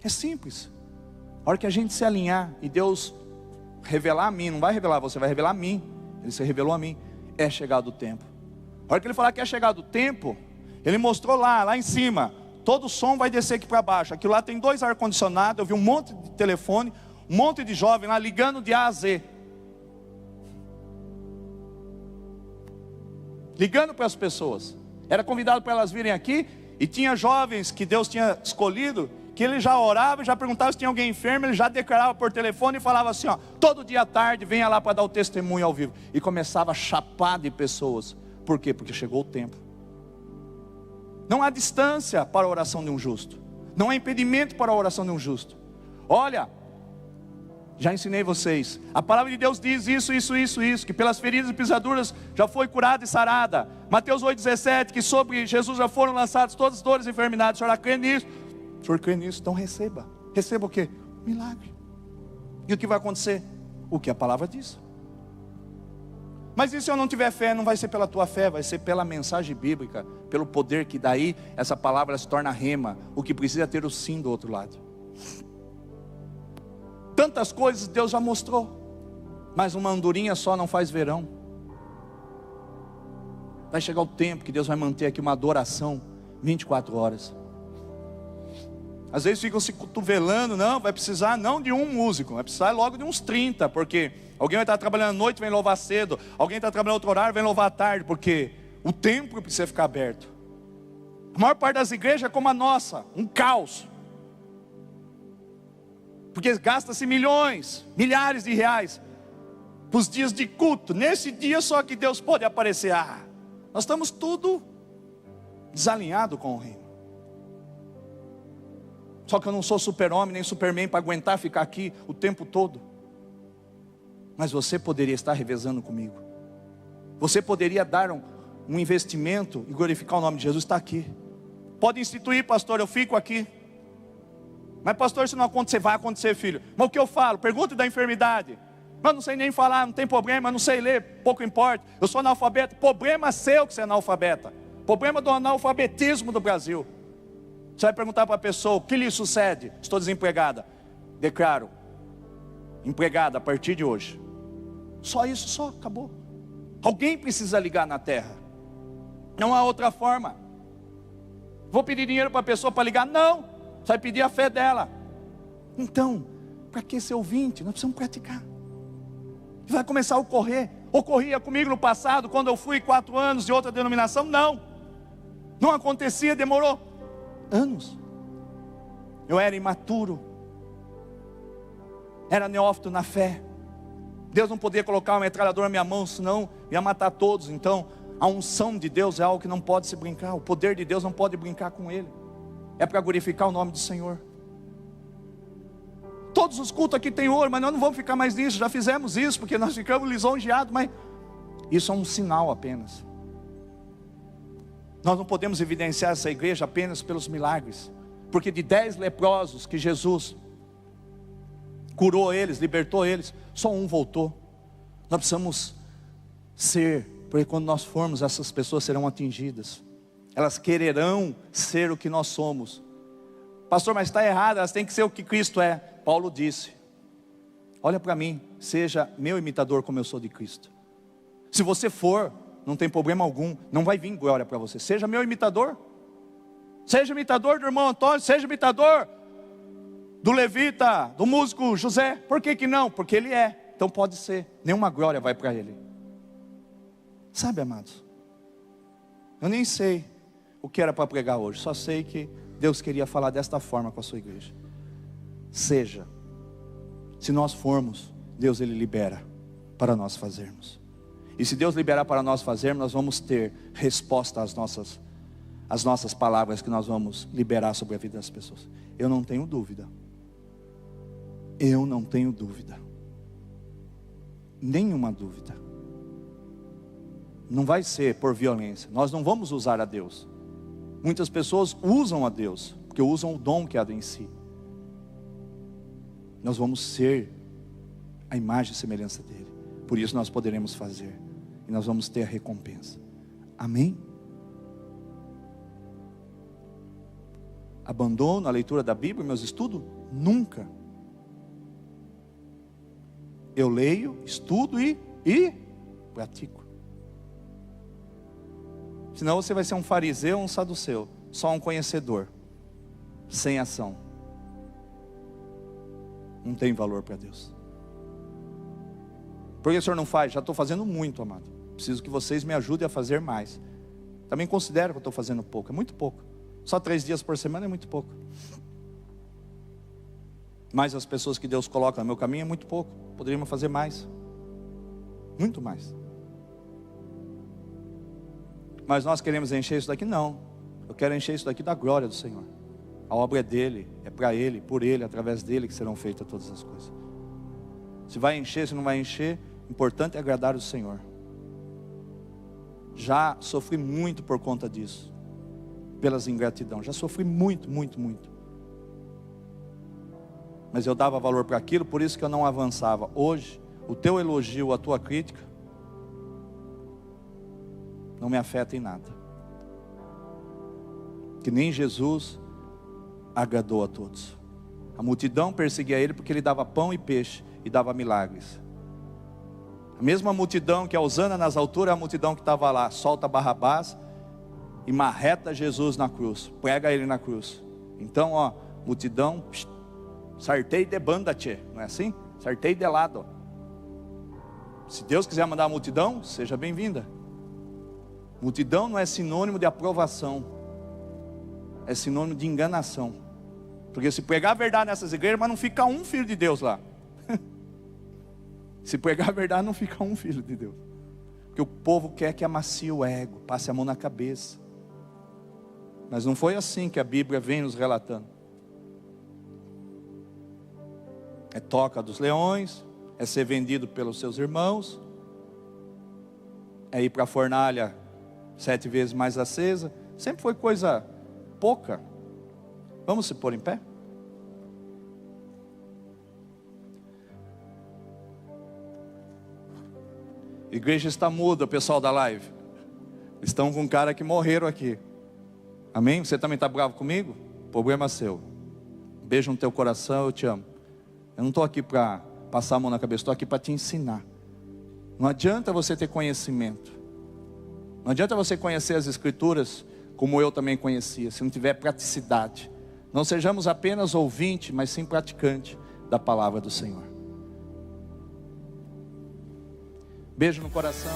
É simples. A hora que a gente se alinhar e Deus revelar a mim, não vai revelar você, vai revelar a mim. Ele se revelou a mim. É chegado o tempo. A hora que ele falar que é chegado o tempo, ele mostrou lá em cima. Todo o som vai descer aqui para baixo. Aquilo lá tem 2 ar-condicionados. Eu vi um monte de telefone, um monte de jovem lá ligando de A a Z. Ligando para as pessoas. Era convidado para elas virem aqui. E tinha jovens que Deus tinha escolhido, que ele já orava, já perguntava se tinha alguém enfermo. Ele já declarava por telefone e falava assim, ó, todo dia à tarde venha lá para dar o testemunho ao vivo. E começava a chapar de pessoas. Por quê? Porque chegou o tempo. Não há distância para a oração de um justo. Não há impedimento para a oração de um justo. Olha, já ensinei vocês. A palavra de Deus diz isso. Que pelas feridas e pisaduras já foi curada e sarada. Mateus 8,17. Que sobre Jesus já foram lançadas todas as dores e enfermidades. O senhor crê nisso? O senhor crê nisso? Então receba. Receba o quê? Milagre. E o que vai acontecer? O que a palavra diz. Mas e se eu não tiver fé? Não vai ser pela tua fé, vai ser pela mensagem bíblica, pelo poder que daí essa palavra se torna rema. O que precisa ter o sim do outro lado. Tantas coisas Deus já mostrou, mas uma andorinha só não faz verão. Vai chegar o tempo que Deus vai manter aqui uma adoração 24 horas. Às vezes ficam se cotovelando, não, vai precisar não de um músico, vai precisar logo de uns 30, porque alguém vai estar trabalhando à noite, vem louvar cedo, alguém está trabalhando outro horário, vem louvar à tarde, porque o templo precisa ficar aberto. A maior parte das igrejas é como a nossa, um caos. Porque gasta-se milhões, milhares de reais para os dias de culto. Nesse dia só que Deus pode aparecer. Nós estamos tudo desalinhado com o reino. Só que eu não sou super-homem nem superman para aguentar ficar aqui o tempo todo. Mas você poderia estar revezando comigo. Você poderia dar um investimento e glorificar o nome de Jesus. Está aqui. Pode instituir, pastor, eu fico aqui. Mas pastor, se não acontecer, vai acontecer, filho. Mas o que eu falo? Pergunta da enfermidade. Mas não sei nem falar, não tem problema, não sei ler, pouco importa. Eu sou analfabeto. Problema seu que você é analfabeta. Problema do analfabetismo do Brasil. Você vai perguntar para a pessoa, o que lhe sucede? Estou desempregada. Declaro, empregada a partir de hoje. Só isso, só, acabou. Alguém precisa ligar na terra. Não há outra forma. Vou pedir dinheiro para a pessoa para ligar? Não, você vai pedir a fé dela. Então, para que ser ouvinte? Nós precisamos praticar. Vai começar a ocorrer. Ocorria comigo no passado, quando eu fui 4 anos de outra denominação? Não acontecia, demorou anos. Eu era imaturo, era neófito na fé. Deus não podia colocar uma metralhadora na minha mão, senão ia matar todos. Então a unção de Deus é algo que não pode se brincar. O poder de Deus não pode brincar com ele. É para glorificar o nome do Senhor. todos os cultos aqui tem ouro, mas nós não vamos ficar mais nisso, já fizemos isso, porque nós ficamos lisonjeados, mas isso é um sinal apenas. Nós não podemos evidenciar essa igreja apenas pelos milagres, porque de 10 leprosos que Jesus curou eles, libertou eles, só um voltou. Nós precisamos ser, porque quando nós formos, essas pessoas serão atingidas, elas quererão ser o que nós somos. Pastor, mas está errado, elas têm que ser o que Cristo é. Paulo disse: olha para mim, seja meu imitador como eu sou de Cristo. Se você for, não tem problema algum, não vai vir glória para você. Seja meu imitador. Seja imitador do irmão Antônio, seja imitador do levita, do músico José. Por que não? Porque ele é, então pode ser. Nenhuma glória vai para ele. Sabe, amados, eu nem sei o que era para pregar hoje, só sei que Deus queria falar desta forma com a sua igreja. Seja, se nós formos, Deus ele libera para nós fazermos. E se Deus liberar para nós fazermos, nós vamos ter resposta às nossas palavras que nós vamos liberar sobre a vida das pessoas. Eu não tenho dúvida. Eu não tenho dúvida. Nenhuma dúvida. Não vai ser por violência. Nós não vamos usar a Deus. Muitas pessoas usam a Deus, porque usam o dom que há em si. Nós vamos ser a imagem e semelhança dele. Por isso nós poderemos fazer. E nós vamos ter a recompensa. Amém? Abandono a leitura da Bíblia, meus estudos? Nunca. Eu leio, estudo e pratico. Senão você vai ser um fariseu ou um saduceu, só um conhecedor, sem ação. Não tem valor para Deus. Por que o senhor não faz? Já estou fazendo muito, amado. Preciso que vocês me ajudem a fazer mais. Também considero que eu estou fazendo pouco, é muito pouco. Só 3 dias por semana é muito pouco. Mas as pessoas que Deus coloca no meu caminho é muito pouco. Poderíamos fazer mais. Muito mais. Mas nós queremos encher isso daqui? Não. Eu quero encher isso daqui da glória do Senhor. A obra é dele, é para ele, por ele, através dele que serão feitas todas as coisas. Se vai encher, se não vai encher, o importante é agradar o Senhor. Já sofri muito por conta disso, pelas ingratidão. Já sofri muito. Mas eu dava valor para aquilo, por isso que eu não avançava. Hoje, o teu elogio, a tua crítica, não me afeta em nada. Que nem Jesus agradou a todos. A multidão perseguia ele porque ele dava pão e peixe e dava milagres. A mesma multidão que a Hosana nas alturas, a multidão que estava lá, solta Barrabás e marreta Jesus na cruz, prega ele na cruz. Então, multidão, sartei de banda, tchê, não é assim? Sartei de lado. Se Deus quiser mandar a multidão, seja bem-vinda. Multidão não é sinônimo de aprovação, é sinônimo de enganação. Porque se pregar a verdade nessas igrejas, mas não fica um filho de Deus lá. Se pregar a verdade, não fica um filho de Deus. Porque o povo quer que amacie o ego, passe a mão na cabeça. Mas não foi assim que a Bíblia vem nos relatando. É toca dos leões, é ser vendido pelos seus irmãos, é ir para a fornalha 7 vezes mais acesa. Sempre foi coisa pouca. Vamos se pôr em pé? A igreja está muda, pessoal da live. Estão com um cara que morreram aqui. Amém? Você também está bravo comigo? Problema seu. Beijo no teu coração, eu te amo. Eu não estou aqui para passar a mão na cabeça, estou aqui para te ensinar. Não adianta você ter conhecimento. Não adianta você conhecer as escrituras como eu também conhecia, se não tiver praticidade. Não sejamos apenas ouvinte, mas sim praticante da palavra do Senhor. Beijo no coração.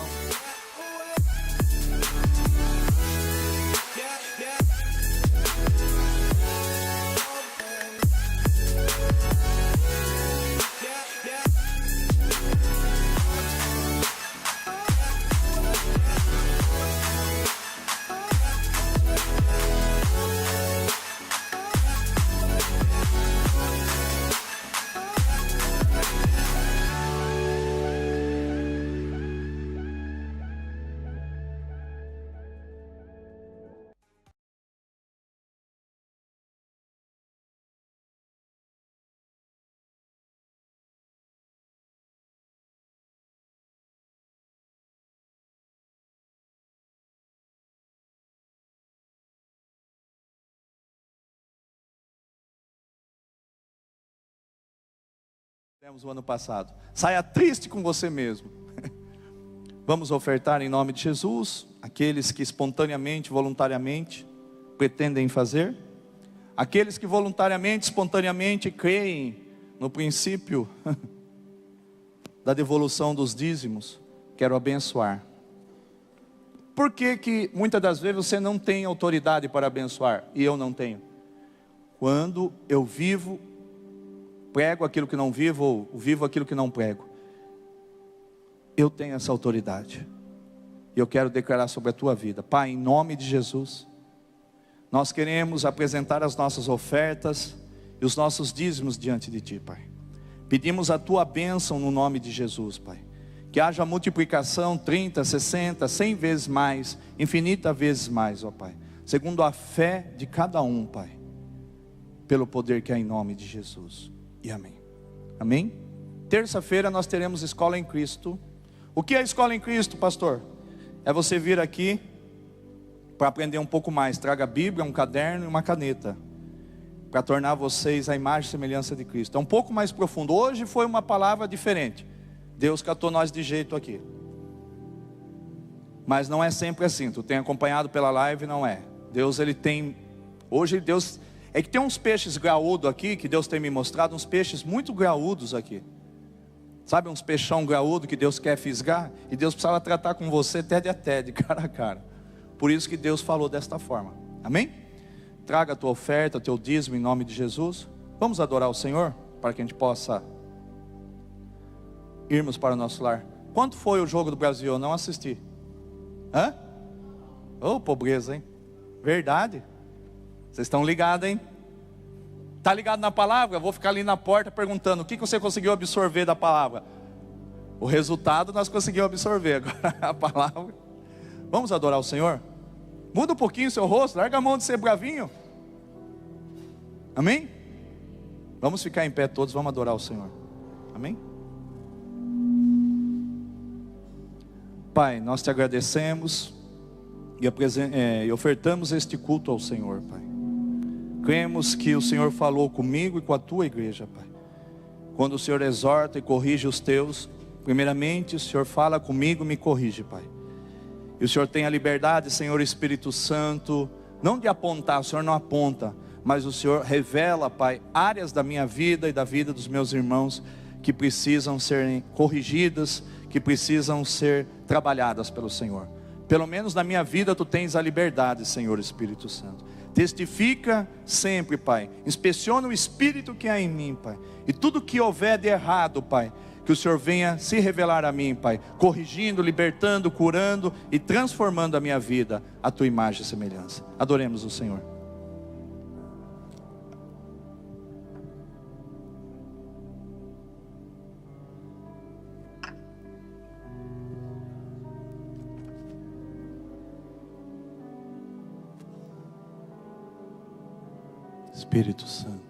Temos o ano passado. Saia triste com você mesmo. Vamos ofertar em nome de Jesus, aqueles que espontaneamente, voluntariamente pretendem fazer, aqueles que voluntariamente, espontaneamente creem no princípio da devolução dos dízimos. Quero abençoar. Por que muitas das vezes você não tem autoridade para abençoar e eu não tenho? Quando eu vivo, prego aquilo que não vivo, ou vivo aquilo que não prego, eu tenho essa autoridade. E eu quero declarar sobre a tua vida. Pai, em nome de Jesus, nós queremos apresentar as nossas ofertas e os nossos dízimos diante de Ti, Pai. Pedimos a Tua bênção no nome de Jesus, Pai. Que haja multiplicação 30, 60, 100 vezes mais, infinitas vezes mais, ó Pai. Segundo a fé de cada um, Pai. Pelo poder que há em nome de Jesus. E amém. Amém? Terça-feira nós teremos Escola em Cristo. O que é Escola em Cristo, pastor? É você vir aqui para aprender um pouco mais. Traga a Bíblia, um caderno e uma caneta, para tornar vocês a imagem e semelhança de Cristo. É um pouco mais profundo. Hoje foi uma palavra diferente. Deus catou nós de jeito aqui. Mas não é sempre assim. Tu tem acompanhado pela live, não é. Deus, Ele tem... Hoje Deus... É que tem uns peixes graúdos aqui, que Deus tem me mostrado, uns peixes muito graúdos aqui. Sabe, uns peixão graúdo que Deus quer fisgar? E Deus precisava tratar com você tete a tete, cara a cara. Por isso que Deus falou desta forma. Amém? Traga a tua oferta, teu dízimo em nome de Jesus. Vamos adorar o Senhor, para que a gente possa irmos para o nosso lar. Quanto foi o jogo do Brasil? Eu não assisti. Hã? Oh, pobreza, hein? Verdade. Vocês estão ligados, hein? Está ligado na palavra? Eu vou ficar ali na porta perguntando: o que você conseguiu absorver da palavra? O resultado nós conseguimos absorver. Agora a palavra. Vamos adorar o Senhor? Muda um pouquinho o seu rosto. Larga a mão de ser bravinho. Amém? Vamos ficar em pé todos. Vamos adorar o Senhor. Amém? Pai, nós te agradecemos e ofertamos este culto ao Senhor, Pai. Cremos que o Senhor falou comigo e com a tua igreja, Pai. Quando o Senhor exorta e corrige os teus, primeiramente o Senhor fala comigo e me corrige, Pai. E o Senhor tem a liberdade, Senhor Espírito Santo, não de apontar, o Senhor não aponta, mas o Senhor revela, Pai, áreas da minha vida e da vida dos meus irmãos que precisam serem corrigidas, que precisam ser trabalhadas pelo Senhor. Pelo menos na minha vida tu tens a liberdade, Senhor Espírito Santo. Testifica sempre, Pai. Inspeciona o Espírito que há em mim, Pai. E tudo que houver de errado, Pai, que o Senhor venha se revelar a mim, Pai. Corrigindo, libertando, curando e transformando a minha vida, a tua imagem e semelhança. Adoremos o Senhor. Espírito Santo.